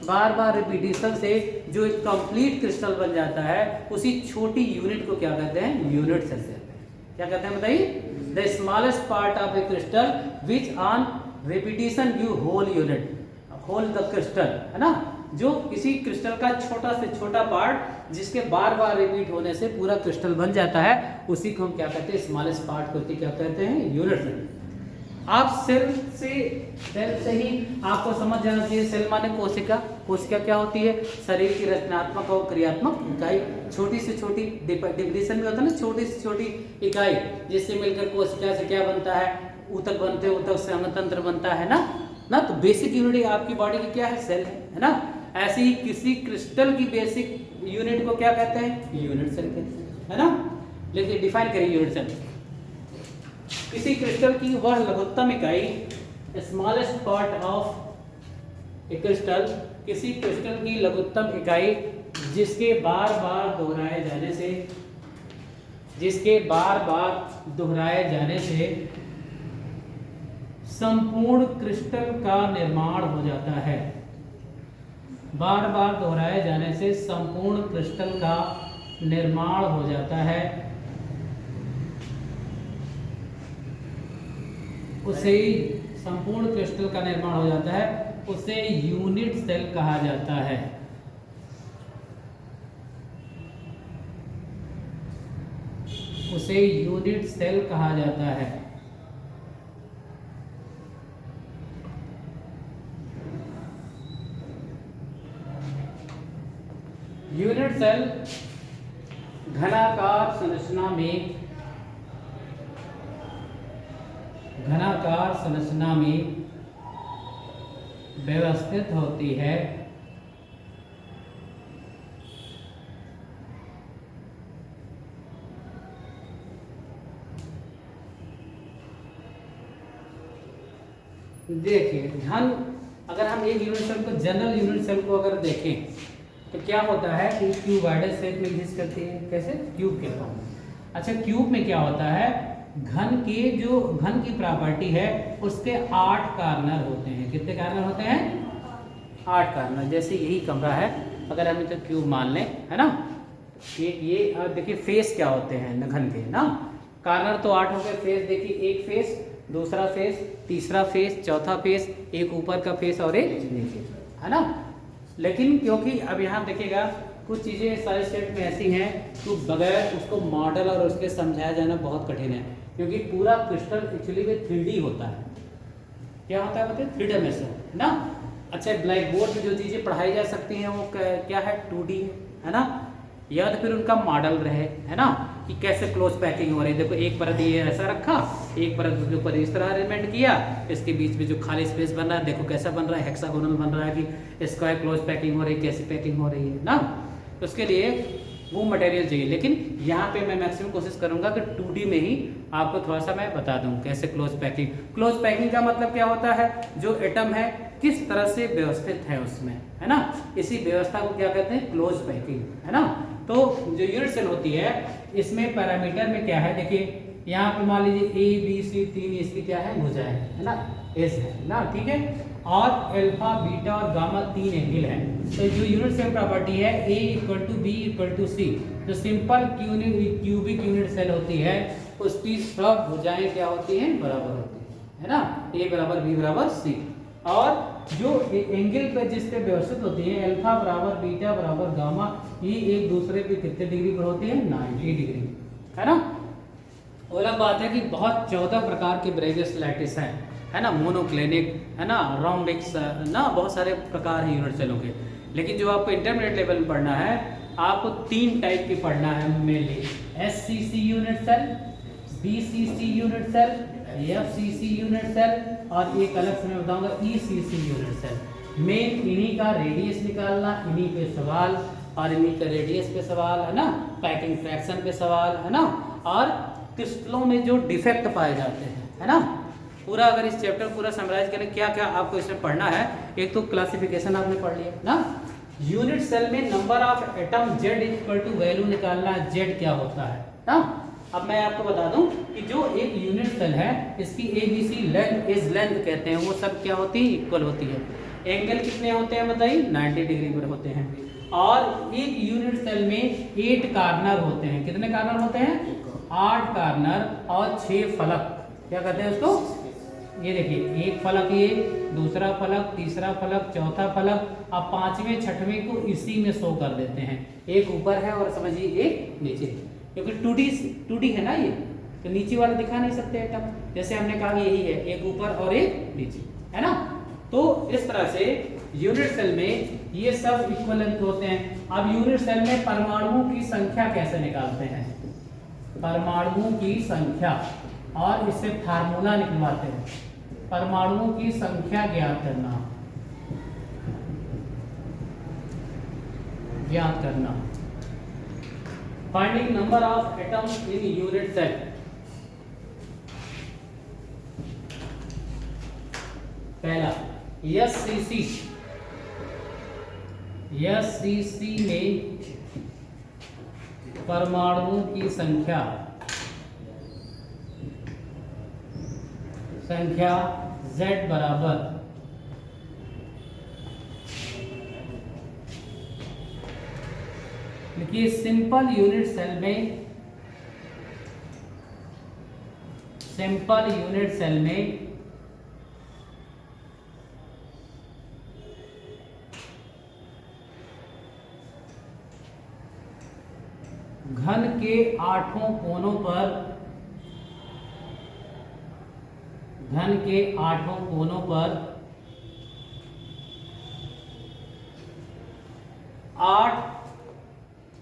बार बार रिपीटिशन से जो एक कंप्लीट क्रिस्टल बन जाता है, उसी छोटी यूनिट को क्या कहते हैं? यूनिट सेल कहते हैं। क्या कहते हैं बताइए? The smallest part of a crystal which on repetition give whole unit, whole the crystal, है ना। जो किसी क्रिस्टल का छोटा से छोटा पार्ट जिसके बार बार रिपीट होने से पूरा क्रिस्टल बन जाता है, उसी को हम क्या कहते हैं? स्मॉलेस्ट पार्ट को क्या कहते हैं? Unit cell. आप सेल से ही आपको समझ जाना चाहिए। सेल माने कोशिका। कोशिका क्या होती है? शरीर की रचनात्मक और क्रियात्मक इकाई। छोटी से छोटी डिफिनेशन में होता है ना, छोटी से छोटी इकाई जिससे मिलकर कोशिका से क्या बनता है? ऊतक बनते हैं, ऊतक से अन्नतंत्र बनता है ना। तो बेसिक यूनिट आपकी बॉडी की क्या है? सेल है ना। ऐसे ही किसी क्रिस्टल की बेसिक यूनिट को क्या कहते हैं? यूनिट सेल कहते हैं, है ना। लेकिन डिफाइन करिए यूनिट सेल। किसी क्रिस्टल की वह लघुत्तम इकाई, smallest part of a crystal, किसी क्रिस्टल की लघुत्तम इकाई जिसके बार बार दोहराए जाने से संपूर्ण क्रिस्टल का निर्माण हो जाता है। बार बार दोहराए जाने से संपूर्ण क्रिस्टल का निर्माण हो जाता है, उसे संपूर्ण क्रिस्टल का निर्माण हो जाता है, उसे यूनिट सेल कहा जाता है। उसे यूनिट सेल कहा जाता है। यूनिट सेल घनाकार संरचना में व्यवस्थित होती है। देखिए अगर हम एक यूनिट सेल को, जनरल यूनिट सेल को अगर देखें तो क्या होता है कि क्यूबॉइडल शेप में एग्जिस्ट करती है। कैसे? क्यूब के फॉर्म में। अच्छा, क्यूब में क्या होता है? घन की प्रॉपर्टी है उसके 8 कार्नर होते हैं। कितने कार्नर होते हैं? 8 कार्नर। जैसे यही कमरा है, अगर हम इसे क्यूब मान लें, है ना। ये देखिए फेस क्या होते हैं घन के ना। कार्नर तो 8 हो गए। फेस देखिए, एक फेस, दूसरा फेस, तीसरा फेस, चौथा फेस, एक ऊपर का फेस और एक नीचे, है ना। लेकिन क्योंकि अब यहाँ देखिएगा कुछ चीज़ें सारे सेट में ऐसी हैं तो बगैर उसको मॉडल और उसके समझाया जाना बहुत कठिन है, क्योंकि पूरा क्रिस्टल एक्चुअली में 3D होता है। क्या होता है बताइए? 3 डायमेंशन, है ना। अच्छा, ब्लैक बोर्ड पे जो चीज़ें पढ़ाई जा सकती हैं वो क्या है? 2D है ना। या तो फिर उनका मॉडल रहे, है ना, कि कैसे क्लोज पैकिंग हो रही है। देखो एक परत ये ऐसा रखा, एक परत के ऊपर इस तरह अरेंजमेंट किया, इसके बीच में जो खाली स्पेस बन रहा है देखो कैसा बन रहा है, हेक्सागोनल बन रहा है कि स्क्वायर क्लोज पैकिंग हो रही है, कैसे पैकिंग हो रही है ना। तो उसके लिए वो मटेरियल चाहिए। लेकिन यहाँ पे मैं मैक्सिमम कोशिश करूँगा कि 2D में ही आपको थोड़ा सा मैं बता दूँ कैसे क्लोज पैकिंग। क्लोज पैकिंग का मतलब क्या होता है? जो एटम है किस तरह से व्यवस्थित है उसमें, है ना। इसी व्यवस्था को क्या कहते हैं? क्लोज पैकिंग, है ना। तो जो यूनिट सेल होती है इसमें पैरामीटर में क्या है? देखिए यहाँ पे मान लीजिए ABC 3 इसकी क्या है? भुजाएं, है ना, एस है ना, ठीक है। और अल्फा, बीटा और गामा 3 एंगल है। तो जो यूनिट सेल प्रॉपर्टी है A = B = C, जो सिंपल क्यूबिक यूनिट सेल होती है उसकी सब भुजाएं क्या होती हैं? बराबर होती है ना। A = B = C। और जो एंगल पे जिस पे व्यवस्थित होती है अल्फा = बीटा = गामा, ये एक दूसरे पे कितने डिग्री पर होती है? 90 डिग्री, है ना। और अलग बात है कि बहुत 14 प्रकार के ब्रेगेस लैटिस हैं, है ना, मोनोक्लिनिक, है ना, रोम्बिक्स ना, बहुत सारे प्रकार हैं यूनिट सेलों के। लेकिन जो आपको इंटरमीडिएट लेवल में पढ़ना है, आपको 3 टाइप की पढ़ना है mainly. SCC unit cell, BCC unit cell, FCC unit cell, और एक अलग से मैं बताऊंगा ECC यूनिट सेल। मेन इन्हीं का रेडियस निकालना, इन्हीं पे सवाल, और इन्हीं का रेडियस पे सवाल, है ना, पैकिंग फ्रैक्शन पे सवाल, है ना, और क्रिस्टलों में जो डिफेक्ट पाए जाते हैं, है ना। पूरा अगर इस चैप्टर पूरा समराइज करें क्या क्या आपको इसमें पढ़ना है। एक तो क्लासिफिकेशन आपने पढ़ लिया ना। यूनिट सेल में number of atom Z = value निकालना, Z क्या होता है ना। अब मैं आपको बता दूं कि जो एक यूनिट सेल है इसकी ABC लेंथ, इज लेंथ कहते हैं, वो सब क्या होती है? इक्वल होती है। एंगल कितने होते हैं बताइए? 90 डिग्री पर होते हैं। और एक यूनिट सेल में 8 कार्नर होते हैं। कितने कार्नर होते हैं? 8 कार्नर और 6 फलक। क्या कहते हैं उसको? ये देखिए, एक फलक, ये दूसरा फलक, तीसरा फलक, चौथा फलक, अब 5वें 6वें को इसी में शो कर देते हैं। एक ऊपर है और समझिए एक नीचे, क्योंकि 2D है ना ये, तो नीचे वाला दिखा नहीं सकते एटम। जैसे हमने कहा यही है, एक ऊपर और एक नीचे, है ना। तो इस तरह से यूनिट सेल में ये सब इक्विवेलेंट होते हैं। अब यूनिट सेल में परमाणुओं की संख्या कैसे निकालते हैं? परमाणुओं की संख्या, और इससे फार्मूला निकलवाते हैं। परमाणुओं की संख्या ज्ञात करना। याद करना। Finding number of atoms in unit cell. पहला एससीसी, एससीसी में परमाणुओं की संख्या Z बराबर देखिए सिंपल यूनिट सेल में, सिंपल यूनिट सेल में घन के 8 कोनों पर, घन के 8 कोनों पर 8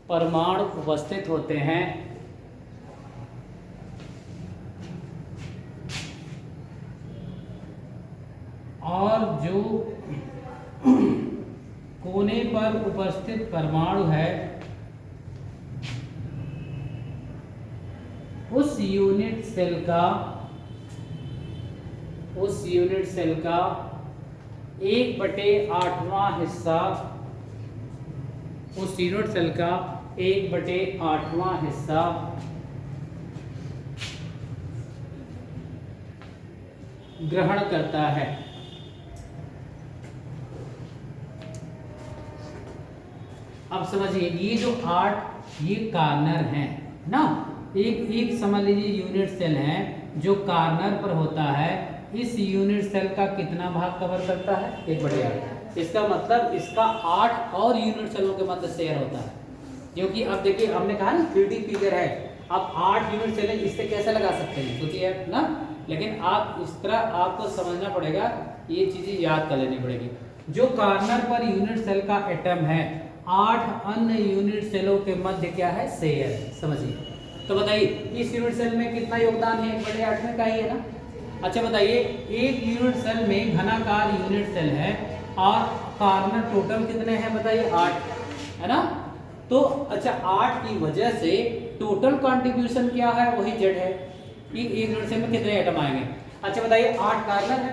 परमाणु उपस्थित होते हैं। और जो कोने पर उपस्थित परमाणु है उस यूनिट सेल का, उस यूनिट सेल का 1/8वां हिस्सा, उस यूनिट सेल का 1/8वां हिस्सा ग्रहण करता है। अब समझिए ये जो 8 ये कार्नर हैं ना, एक समझ लीजिए यूनिट सेल है जो कार्नर पर होता है। इस यूनिट सेल का कितना भाग कवर करता है? 1/8। इसका मतलब इसका 8 और यूनिट सेलों के मध्य शेयर होता है। क्योंकि अब देखिए हमने कहा ना 3D फिगर है, अब 8 यूनिट सेल है, इससे कैसे लगा सकते हैं सोचिए ना। लेकिन आप इस तरह आपको समझना पड़ेगा, ये चीजें याद कर लेनी पड़ेगी। जो कार्नर पर यूनिट सेल का एटम है 8 अन्य यूनिट सेलों के मध्य क्या है? शेयर है। समझिए तो बताइए इस यूनिट सेल में कितना योगदान है? 1/8 में का ही है ना। अच्छा बताइए एक यूनिट सेल में घनाकार यूनिट सेल है और कार्नर टोटल कितने हैं बताइए? 8 है ना। तो अच्छा 8 की वजह से टोटल कंट्रीब्यूशन क्या है? वही Z है। एक यूनिट सेल में कितने एटम आएंगे? अच्छा बताइए 8 कार्नर है,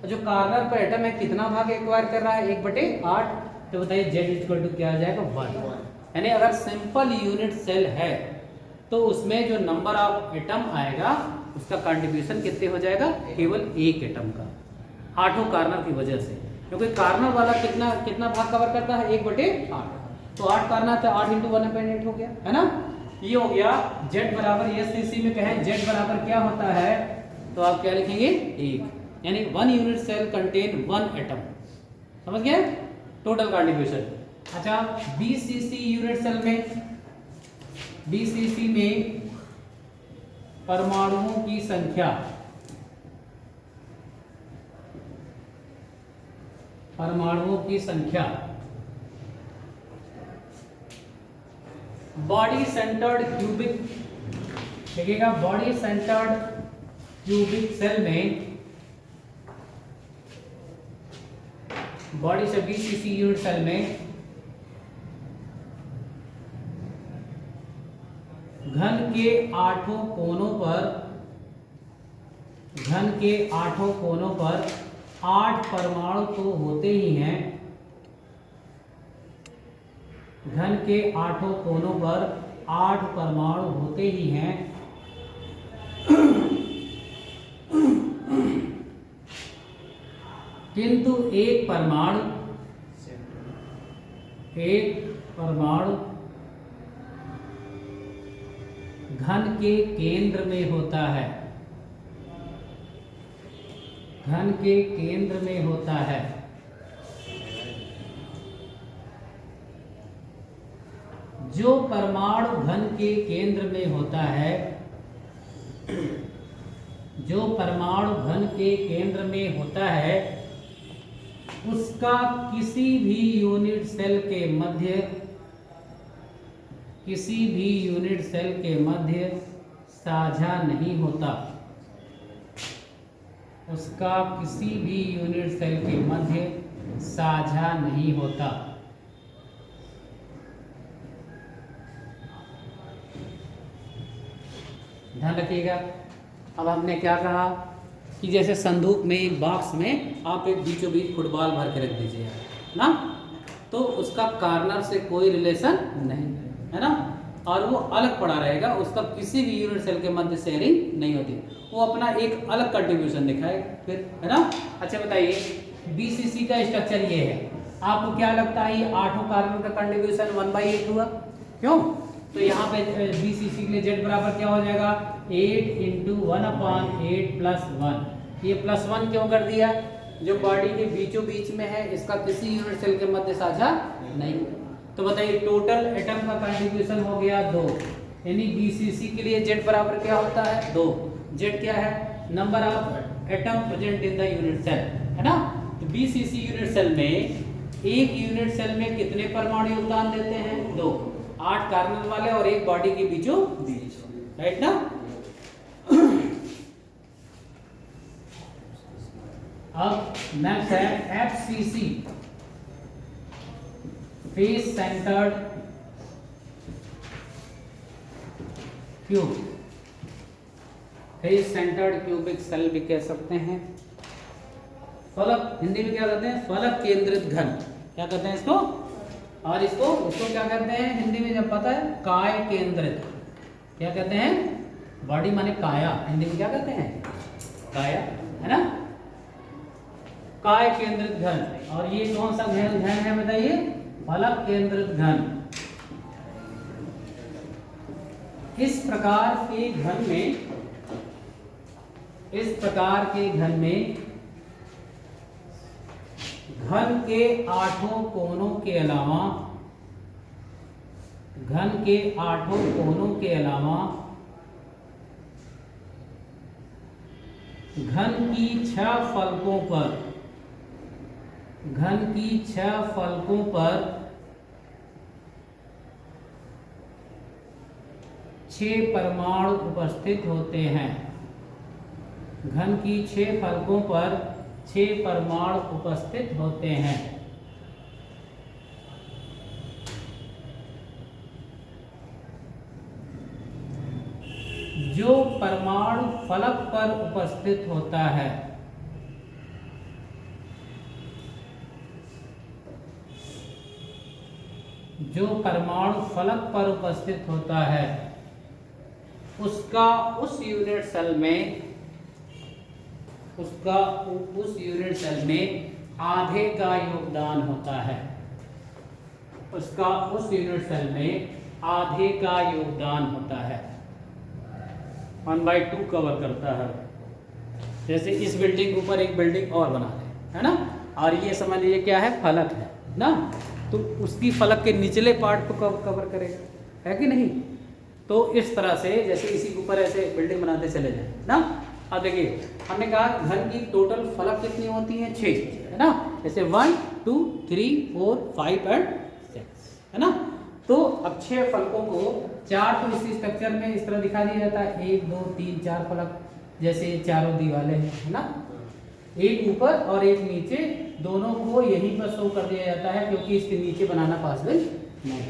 जो कार्नर पर एटम है कितना भाग एक्वायर कर रहा है? 1/8। तो बताइए Z क्या आ जाएगा? 1। यानी अगर सिंपल यूनिट सेल है तो उसमें जो नंबर ऑफ एटम आएगा उसका कंट्रीब्यूशन कितने हो जाएगा? केवल 1 एटम का, 8 कार्नर की वजह से। क्योंकि कार्नर वाला कितना भाग कवर करता है? 1/8। तो 8 कार्नर था, 8 × 1/8 हो गया, है ना। ये हो गया Z बराबर, एससीसी में कहें Z बराबर क्या होता है तो आप क्या लिखेंगे? 1। यानी 1 यूनिट सेल कंटेन 1 एटम। समझ गए टोटल कंट्रीब्यूशन। अच्छा बीसीसी यूनिट सेल में, बीसीसी में परमाणुओं की संख्या, परमाणुओं की संख्या बॉडी सेंटर्ड क्यूबिक, देखिएगा बॉडी सेंटर्ड क्यूबिक सेल में, बॉडी से बीसीसी यूनिट सेल में घन के 8 कोनों पर, घन के 8 कोनों पर 8 परमाणु तो होते ही हैं। घन के 8 कोनों पर 8 परमाणु होते ही हैं। किंतु एक परमाणु घन के केंद्र में होता है, घन के केंद्र में होता है। जो परमाणु घन के केंद्र में होता है, जो परमाणु घन के केंद्र में होता है उसका किसी भी यूनिट सेल के मध्य, किसी भी यूनिट सेल के मध्य साझा नहीं होता, उसका किसी भी यूनिट सेल के मध्य साझा नहीं होता। ध्यान रखिएगा। अब हमने क्या कहा कि जैसे संदूक में एक बॉक्स में आप एक बीचों बीच फुटबॉल भर के रख दीजिए ना, तो उसका कार्नर से कोई रिलेशन नहीं है ना, और वो अलग पड़ा रहेगा, उसका किसी भी यूनिट सेल के मध्य शेयरिंग नहीं होती, वो अपना एक अलग कंट्रीब्यूशन दिखाएगा फिर, है ना। अच्छा बताइए, बीसीसी का स्ट्रक्चर ये है, आपको क्या लगता है ये 8 कार्बन का कंट्रीब्यूशन 1/8 हुआ, क्यों? तो यहाँ पे बीसीसी के लिए जेड बराबर क्या हो जाएगा, 8 × 1/8 + 1। ये +1 क्यों कर दिया, जो बॉडी के बीचों बीच में है इसका किसी यूनिट सेल के मध्य साझा नहीं। तो बताइए टोटल एटम का कंट्रीब्यूशन हो गया 2, यानी बीसीसी के लिए जेड बराबर क्या होता है 2। जेड क्या है, number of atom present in the unit cell, है ना। तो बीसीसी यूनिट सेल में एक यूनिट सेल में कितने परमाणु योगदान देते हैं, 2, 8 कार्बन वाले और एक बॉडी के बीचों बीच, राइट ना। अब नेक्स्ट है FCC, face centred cube, face centred cubic cell भी कह सकते हैं। फलक, हिंदी में क्या कहते हैं, फलक केंद्रित घन, क्या कहते हैं इसको, और इसको क्या कहते हैं हिंदी में, जब पता है, काय केंद्रित, क्या कहते हैं, बॉडी माने काया, हिंदी में क्या कहते हैं, काया, है ना, काय केंद्रित घन। और ये कौन सा घन है बताइए, फलक केंद्रित घन। इस प्रकार के घन में घन के 8 कोनों के अलावा घन की 6 फलकों पर 6 परमाणु उपस्थित होते हैं। घन की 6 फलकों पर 6 परमाणु उपस्थित होते हैं। जो परमाणु फलक पर उपस्थित होता है, उसका उस यूनिट सेल में आधे का योगदान होता है। उसका उस यूनिट सेल में आधे का योगदान होता है। 1/2 कवर करता है। जैसे इस बिल्डिंग के ऊपर एक बिल्डिंग और बना दे, है ना, और ये समझ लीजिए क्या है, फलक है ना, तो उसकी फलक के निचले पार्ट को कवर करेगा, है कि नहीं। तो इस तरह से जैसे इसी के ऊपर ऐसे बिल्डिंग बनाते चले जाए ना। अब देखिए हमने कहा घन की टोटल फलक कितनी होती हैं, 6, है ना। जैसे 1 2 3 4 5 और 6, है ना। तो अब 6 फलकों को 4 तो इसी स्ट्रक्चर में इस तरह दिखा दिया जाता है, 1 2 3 4 फलक, जैसे चारों दीवारें, है ना, एक ऊपर और एक नीचे, दोनों को यहीं पर शो कर दिया जाता है क्योंकि इसके नीचे बनाना पॉसिबल नहीं,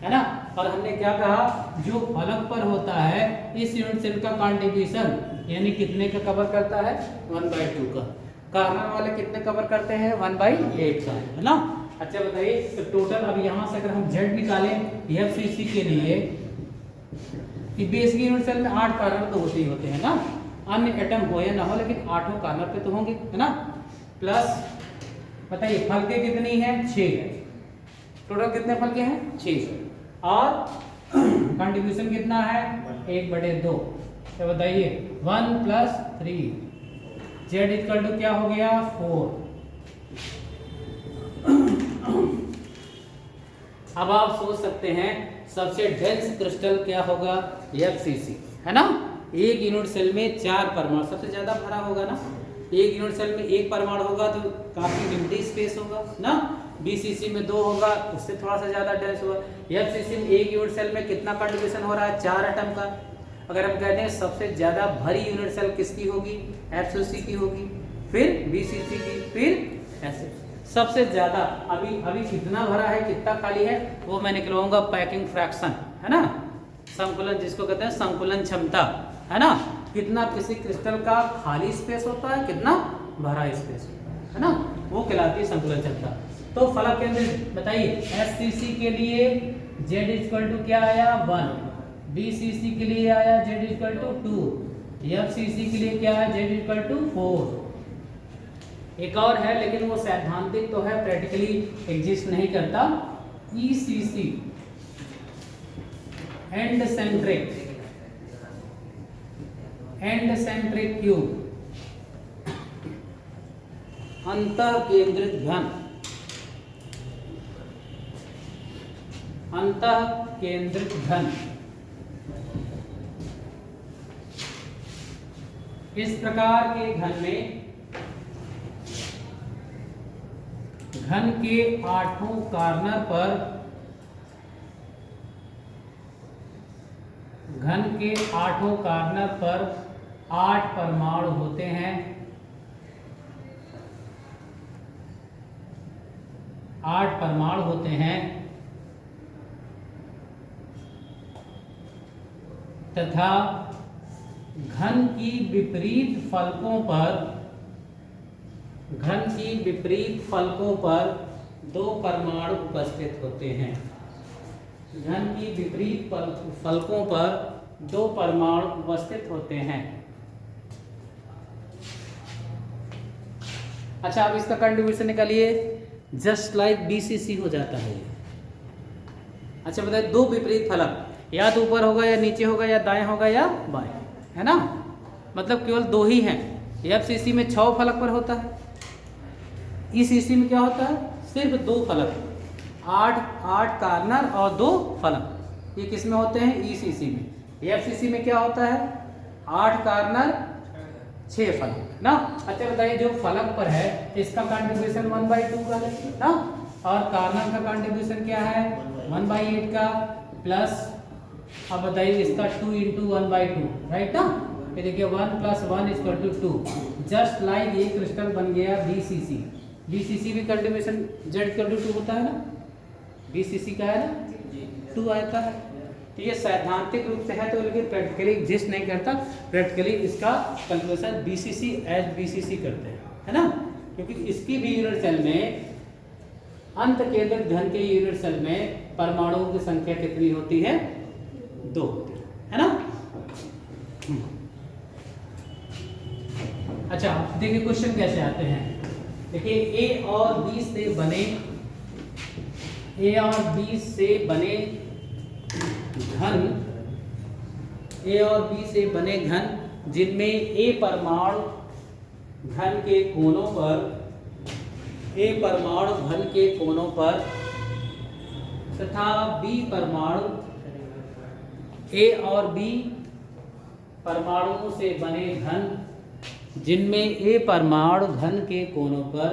है ना। और हमने क्या कहा, जो फलक पर होता है इस यूनिट सेल का कंट्रीब्यूशन यानी कितने का कवर करता है, 1/2 का। कार्बन वाले कितने कवर करते हैं, 1/8 का, है ना। अच्छा बताइए, तो टोटल अब यहाँ से अगर हम जेड निकालें एफसीसी के लिए, कि बेसिक यूनिट सेल में 8 कार्बन तो होते ही होते हैं ना, अन्य एटम हो या ना हो, लेकिन 8 कार्बन पे तो होंगे, है ना। प्लस बताइए फलके कितनी है, 6 है। टोटल कितने फलके हैं, 6, और कंट्रीब्यूशन कितना है, 1/2। तो बताइए 1 + 3, जेड इक्वल टू क्या हो गया, 4। अब आप सोच सकते हैं सबसे डेंस क्रिस्टल क्या होगा, एफसीसी, है ना। एक यूनिट सेल में 4 परमाणु, सबसे ज्यादा भरा होगा ना। एक यूनिट सेल में 1 परमाणु होगा तो काफी लिमिटेड स्पेस होगा ना। बीसीसी में 2 होगा, उससे थोड़ा सा ज्यादा डेंस होगा। एफसीसी में एक यूनिट सेल में कितना कंट्रीब्यूशन हो रहा है, 4 एटम का। अगर हम कहते हैं सबसे ज्यादा भरी यूनिट सेल किसकी होगी, एफसीसी की होगी, फिर बीसीसी की, फिर ऐसे सबसे ज्यादा अभी कितना भरा है, कितना खाली है, वो मैं निकलवाऊंगा पैकिंग फ्रैक्शन, है ना, संकुलन, जिसको कहते हैं संकुलन क्षमता, है ना, कितना किसी क्रिस्टल का खाली स्पेस होता है, कितना भरा स्पेस होता है ना, वो कहलाती है संतुलन क्षमता। तो फलक केंद्र बताइए, एससीसी के लिए z इक्वल टू क्या आया 1, बीसीसी के लिए आया z इक्वल टू 2, एफसीसी के लिए क्या है z इक्वल टू 4। एक और है लेकिन वो सैद्धांतिक तो है, प्रैक्टिकली एग्जिस्ट नहीं करता, ईसीसी एंड सेंट्रिक क्यूब, अंतः केंद्रित घन, अंतः केंद्रित घन। इस प्रकार के घन में घन के 8 कॉर्नर पर, घन के 8 कॉर्नर पर 8 परमाणु होते हैं, 8 परमाणु होते हैं तथा घन की विपरीत फलकों पर, घन की विपरीत फलकों पर 2 परमाणु उपस्थित होते हैं, घन की विपरीत फलकों पर 2 परमाणु उपस्थित होते हैं। अच्छा, अब इसका कंट्रीब्यूशन निकालिए, जस्ट लाइक बीसीसी हो जाता है। अच्छा बताइए, 2 विपरीत फलक, या तो ऊपर होगा या नीचे होगा या दाएं होगा या बाएं, है ना, मतलब केवल 2 ही हैं। एफसीसी में 6 फलक पर होता है, ईसीसी में क्या होता है सिर्फ 2 फलक, 8 कॉर्नर और 2 फलक। ये किस में होते हैं, ईसीसी में। एफसीसी में क्या होता है 8 कॉर्नर 6 फलक ना। अच्छा बताइए, जो फलक पर है इसका कंट्रीब्यूशन 1/2 का है ना, और कॉर्नर का कंट्रीब्यूशन क्या है 1/8 का, प्लस अब बताइए इसका 2 × 1/2, राइट ना। ये देखिए 1 + 1 = 2, जस्ट लाइक ये क्रिस्टल बन गया बीसीसी। बीसीसी भी कंट्रीब्यूशन z = 2 होता है ना, बीसीसी का है ना 2 आता है। तो ये सैद्धांतिक रूप से है तो, लेकिन प्रैक्टिकली एग्जिस्ट नहीं करता। प्रैक्टिकली इसका कंक्लूजन बीसीसी एज बीसीसी करते हैं, है ना, क्योंकि इसकी भी यूनिट सेल में, अंत केंद्रित घन के यूनिट सेल में परमाणुओं की संख्या कितनी होती है 2, है ना। अच्छा देखिए क्वेश्चन कैसे आते हैं, देखिए ए और बी से बने, ए और बी से बने घन, ए और बी से बने घन जिनमें ए परमाणु घन के कोनों पर, ए परमाणु घन के कोनों पर तथा बी परमाणु, ए और बी परमाणुओं से बने घन जिनमें ए परमाणु घन के कोनों पर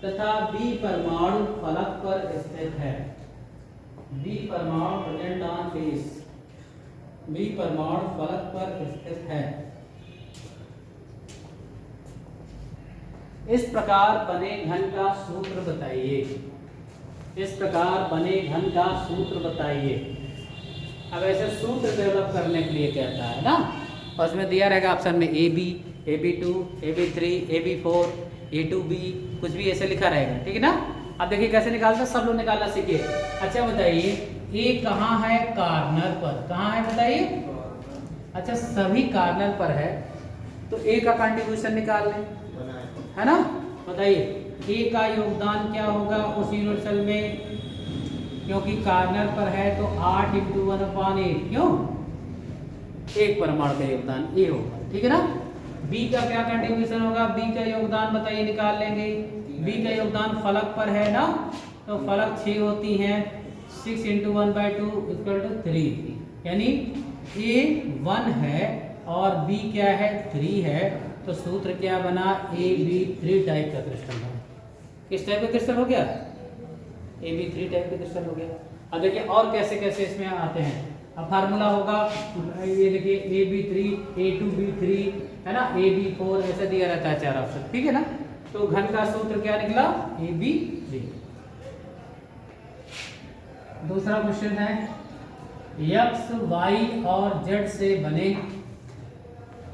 तथा बी परमाणु फलक पर स्थित है, बी परमाणु प्रेजेंट ऑन फेस, बी परमाणु फलक पर स्थित है। इस प्रकार बने घन का सूत्र बताइए, इस प्रकार बने घन का सूत्र बताइए। अब ऐसे सूत्र डेवलप करने के लिए कहता है ना, और उसमें दिया रहेगा ऑप्शन में AB, AB2, AB3, AB4, A2B, कुछ भी ऐसे लिखा रहेगा, ठीक है ना। अब देखिए कैसे निकालते हैं, सब लोग निकालना सीखिए। अच्छा बताइए, ए कहाँ है कॉर्नर पर, कहाँ है बताइए, अच्छा सभी कॉर्नर पर है, तो ए का कंट्रीब्यूशन निकाल लें, है ना। बताइए ए का योगदान क्या होगा उस यूनिट सेल में, क्योंकि कॉर्नर पर है तो 8 × 1/8, क्यों, एक परमाणु का योगदान ए होगा, ठीक है ना। बी का क्या कंट्रीब्यूशन होगा, बी का योगदान बताइए निकाल लेंगे, बी का योगदान फलक पर है ना, तो फलक 6 होती हैं, 6 × 1/2 = 3, यानी ए 1 है और बी क्या है 3 है, तो सूत्र क्या बना, AB3 टाइप का क्रिस्टल बना। किस टाइप का क्रिस्टल हो गया, AB3 टाइप का क्रिस्टल हो गया। अब देखिए और कैसे कैसे इसमें आते हैं, अब फार्मूला होगा, ये देखिए AB3, A2B3, है ना, AB4, ऐसा दिया रहता है 4 ऑप्शन, ठीक है ना। तो घन का सूत्र क्या निकला, AB3। दूसरा क्वेश्चन है, X, Y और Z से बने,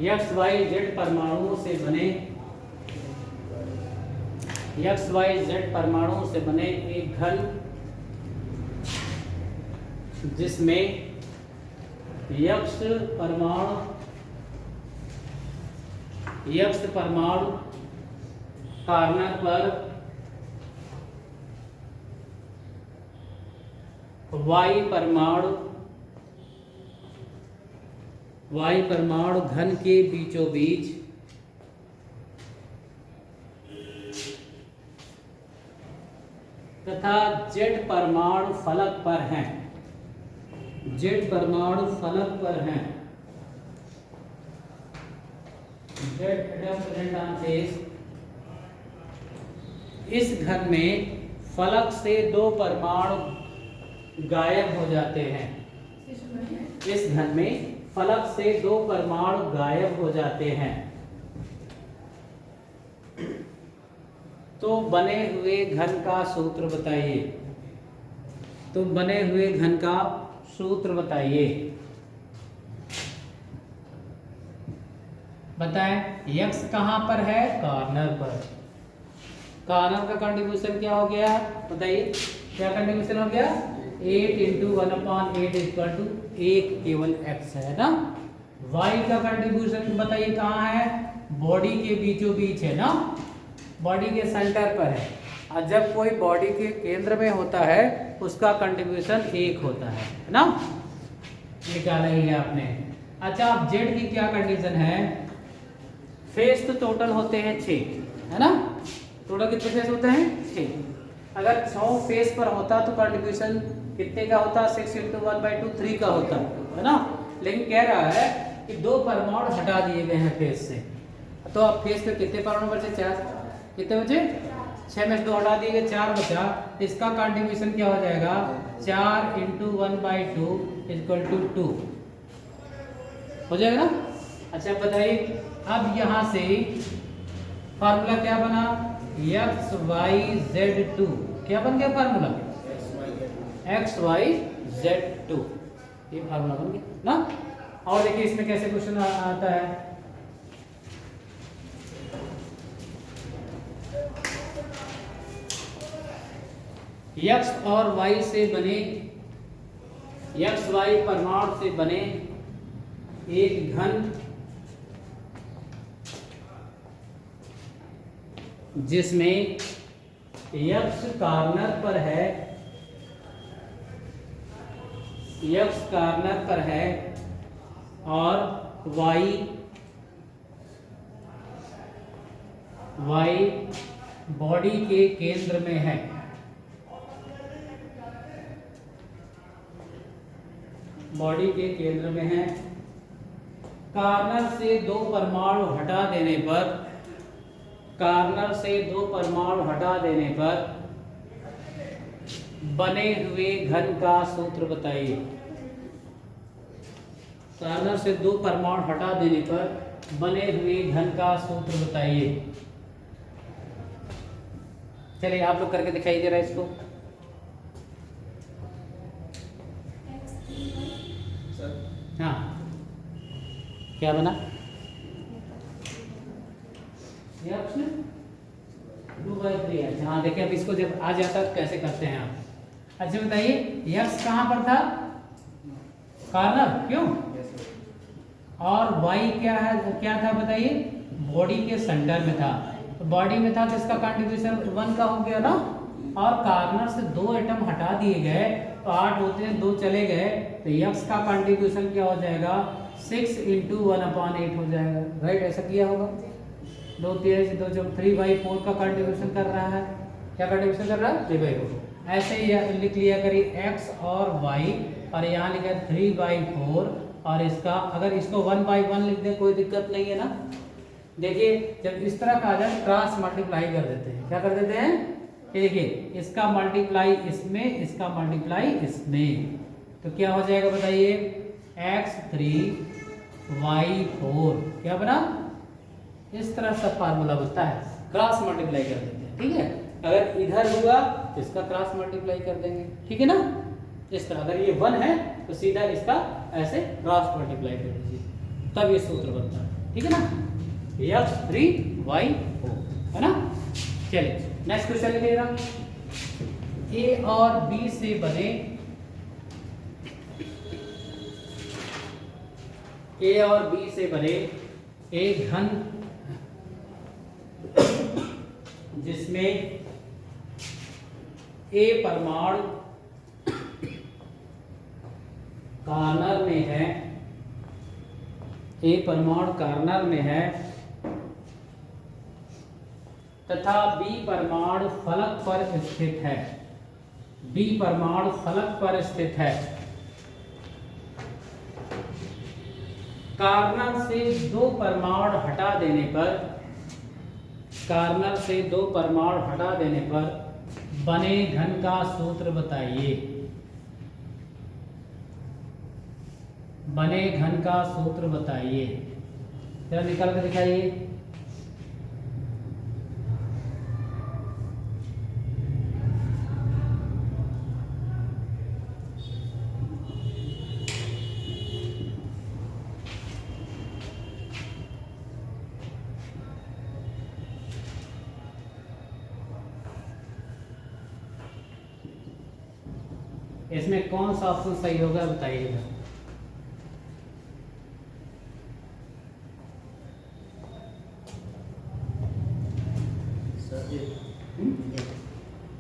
एक्स वाई जेड परमाणुओं से बने एक्स वाई जेड परमाणुओं से बने एक घन जिसमें यक्स परमाणु कॉर्नर पर वाई परमाणु घन के बीचों बीच तथा जेड परमाणु फलक पर हैं। जेड परमाणु फलक पर हैं। Z atom present on face. इस घन में फलक से दो परमाणु गायब हो जाते हैं। इस घन में फलक से दो परमाणु गायब हो जाते हैं। तो बने हुए घन का सूत्र बताइए। तो बने हुए घन का सूत्र बताइए। बताएं, यक्स कहां पर है? कॉर्नर पर। कॉर्नर का कंट्रीब्यूशन क्या हो गया? बताइए क्या कंट्रीब्यूशन हो गया? 8 × 1/8 = 1 केवल x है ना। y का कंट्रीब्यूशन बताइए कहाँ है? बॉडी के बीचों बीच है ना, बॉडी के सेंटर पर है। और जब कोई बॉडी के केंद्र में होता है उसका कंट्रीब्यूशन 1 होता है ना। निकाला ही है आपने। अच्छा, अब जेड की क्या कंडीशन है? फेस तो टोटल होते हैं 6 है ना। टोटल कितने फेस होते हैं? 6। अगर 6 फेस पर होता तो कंट्रीब्यूशन कितने का होता? 6 × 1/2 3 का होता है ना। लेकिन कह रहा है कि दो परमाणु हटा दिए गए हैं फेस से। तो अब फेस पे कितने परमाणु बचे? 4। कितने बचे? 6 में से 2 हटा दिए गए, 4 बचा। इसका कंट्रीब्यूशन क्या हो जाएगा? 4 × 1/2 = 2 हो जाएगा ना। अच्छा बताइए, अब यहाँ से फार्मूला क्या बना? XYZ2 क्या बन गया फार्मूला? XYZ2 ये फार्मूला बन गया ना। और देखिए इसमें कैसे क्वेश्चन आता है। एक्स और वाई से बने एक्स वाई परमाणु से बने एक घन जिसमें यक्स कॉर्नर पर है, यक्स कॉर्नर पर है और वाई बॉडी के केंद्र में है। बॉडी के केंद्र में है। कॉर्नर से दो परमाणु हटा देने पर बने हुए घन का सूत्र बताइए। कॉर्नर से दो परमाणु हटा देने पर बने हुए घन का सूत्र बताइए। चलिए आप लोग करके दिखाई दे रहा है इसको। हाँ क्या बना? 2/3। अच्छा हाँ देखिए, अब इसको जब आ जाता है कैसे करते हैं आप। अच्छा बताइए, यक्स कहाँ पर था? कॉर्नर। क्यों? और वाई क्या था बताइए? बॉडी के सेंटर में था। तो बॉडी में था तो इसका कंट्रीब्यूशन 1 का हो गया ना। और कॉर्नर से 2 एटम हटा दिए गए तो 8 होते हैं, 2 चले गए तो यक्स का कंट्रीब्यूशन क्या हो जाएगा? 6 × 1/8 हो जाएगा। राइट, ऐसा किया होगा। 2 3 से 2 जब 3/4 का कंट्रीब्यूशन कर रहा है। क्या कंट्रीब्यूशन कर रहा है? 3/4। ऐसे ही लिख लिया करिए x और y, और यहाँ लिखा 3/4। और इसका अगर इसको 1/1 लिख दें कोई दिक्कत नहीं है ना। देखिए जब इस तरह का आ जाए क्रॉस मल्टीप्लाई कर देते हैं। क्या कर देते हैं? ये देखिए, इसका मल्टीप्लाई इसमें, इसका मल्टीप्लाई इसमें, तो क्या हो जाएगा बताइए? x3y4 क्या बना? इस तरह का फार्मूला बनता है। क्रॉस मल्टीप्लाई कर देते हैं, ठीक है। अगर इधर हुआ तो इसका क्रॉस मल्टीप्लाई कर देंगे, ठीक है ना। इस तरह अगर ये 1 है तो सीधा इसका ऐसे क्रॉस मल्टीप्लाई कर दीजिए, तब ये सूत्र बनता है, ठीक है। ठीक है ना, F3YO, है ना। चलिए नेक्स्ट क्वेश्चन लिखिएगा, ए और बी से बने एक घन जिसमें ए परमाणु कॉर्नर में है तथा बी परमाणु फलक पर स्थित है। कॉर्नर से दो परमाणु हटा देने पर बने घन का सूत्र बताइए। जरा निकाल कर दिखाइए। इसमें कौन सा ऑप्शन सही होगा बताइएगा।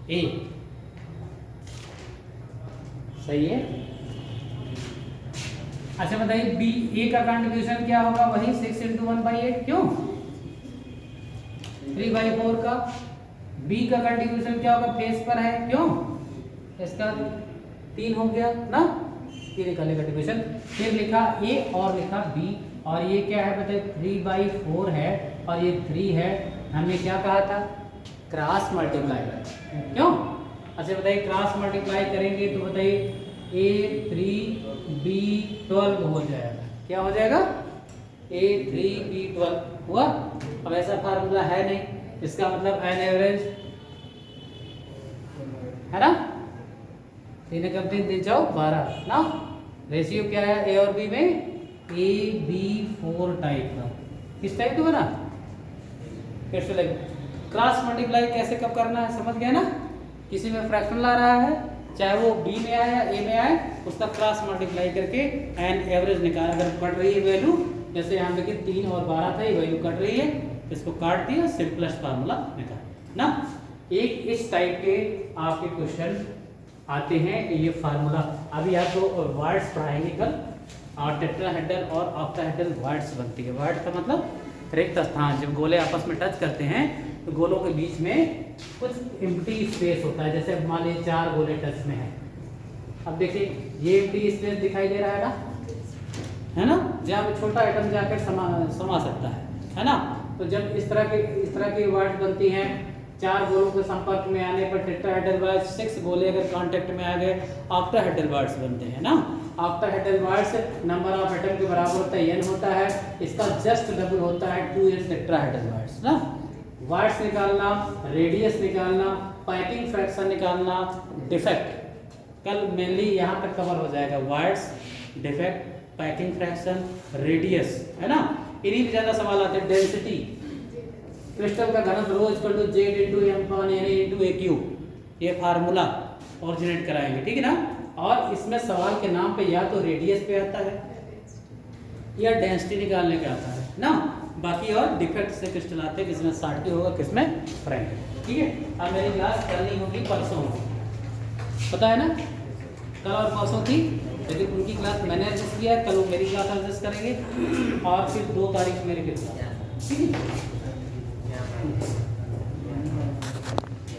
ए सही है। अच्छा बताइए बी, ए का कंट्रीब्यूशन क्या होगा, वही 6 × 1/8, क्यों 3/4 का। बी का कंट्रीब्यूशन क्या होगा, फेस पर है, क्यों इसका 3 हो गया ना, ये निकाले कंट्रीब्यूशन। फिर लिखा ए और लिखा बी, और ये क्या है बताइए 3/4 है और ये 3 है। हमने क्या कहा था, क्रॉस मल्टीप्लाई, क्यों। अच्छा बताइए क्रॉस मल्टीप्लाई करेंगे तो बताइए A3B12 हो जाएगा, क्या हो जाएगा A3B12 हुआ। अब ऐसा फार्मूला है नहीं, इसका मतलब एन एवरेज है ना, 3 कम 3 3 जाओ 12 ना। रेशियो क्या है ए और बी में, AB4 टाइप का, किस टाइप का बना, कैसे लगे। क्रॉस मल्टीप्लाई कैसे कब करना है समझ गया ना। किसी में फ्रैक्शन ला रहा है, चाहे वो बी में आए या ए में आए, उसका क्रॉस मल्टीप्लाई करके एन एवरेज निकाल। अगर कट रही है वैल्यू, जैसे यहाँ देखिए 3 और 12 था, ये वैल्यू कट रही है, इसको काट दिया, सिंपलेस्ट फार्मूला निकाल ना। एक इस टाइप के आपके क्वेश्चन आते हैं, ये फार्मूला। अभी आपको वर्ड्स पढ़ाएंगे कल, और टेट्राहेड्रल और ऑक्टाहेड्रल वर्ड्स बनती है। वर्ड का मतलब रिक्त स्थान, जब गोले आपस में टच करते हैं तो गोलों के बीच में कुछ एम्प्टी स्पेस होता है। जैसे मान लीजिए 4 गोले टच में हैं, अब देखिए ये एम्प्टी स्पेस दिखाई दे रहा है ना, जहाँ पे छोटा आइटम जाकर समा सकता है ना। तो जब इस तरह की वर्ड बनती हैं, 4 गोलों के संपर्क में आने पर टेट्राहेड्रल वर्ड्स, 6 गोले अगर कांटेक्ट में आ गए ऑक्टाहेड्रल वर्ड्स बनते हैं ना। Octahedral words number of atom के बराबर होता है, n होता है, इसका जस्ट डबल होता है 2n टेट्राहेड्रल वर्ड्स ना। वर्ड्स निकालना, रेडियस निकालना, पैकिंग फ्रैक्शन निकालना, डिफेक्ट, कल मेनली यहाँ तक कवर हो जाएगा। Words, defect, packing fraction, radius, है ना। इन्हीं में ज़्यादा सवाल आते हैं। डेंसिटी, क्रिस्टल का घनत्व ρ = Z × m/Na × AQ, ये फार्मूला ऑरिजिनेट कराएंगे, ठीक है ना। और इसमें सवाल के नाम पे या तो रेडियस पे आता है या डेंसिटी निकालने पे आता है ना। बाकी और डिफेक्ट से क्रिस्टल आते हैं, किसमें Schottky होगा, किसमें फ्रैंक, ठीक है। अब मेरी क्लास कल नहीं होगी, परसों होगी, पता है ना। कल और परसों थी, लेकिन उनकी क्लास मैंने एडजस्ट किया है, कल वो मेरी क्लास एडजस्ट करेंगे, और फिर 2 तारीख मेरी क्लास, ठीक है।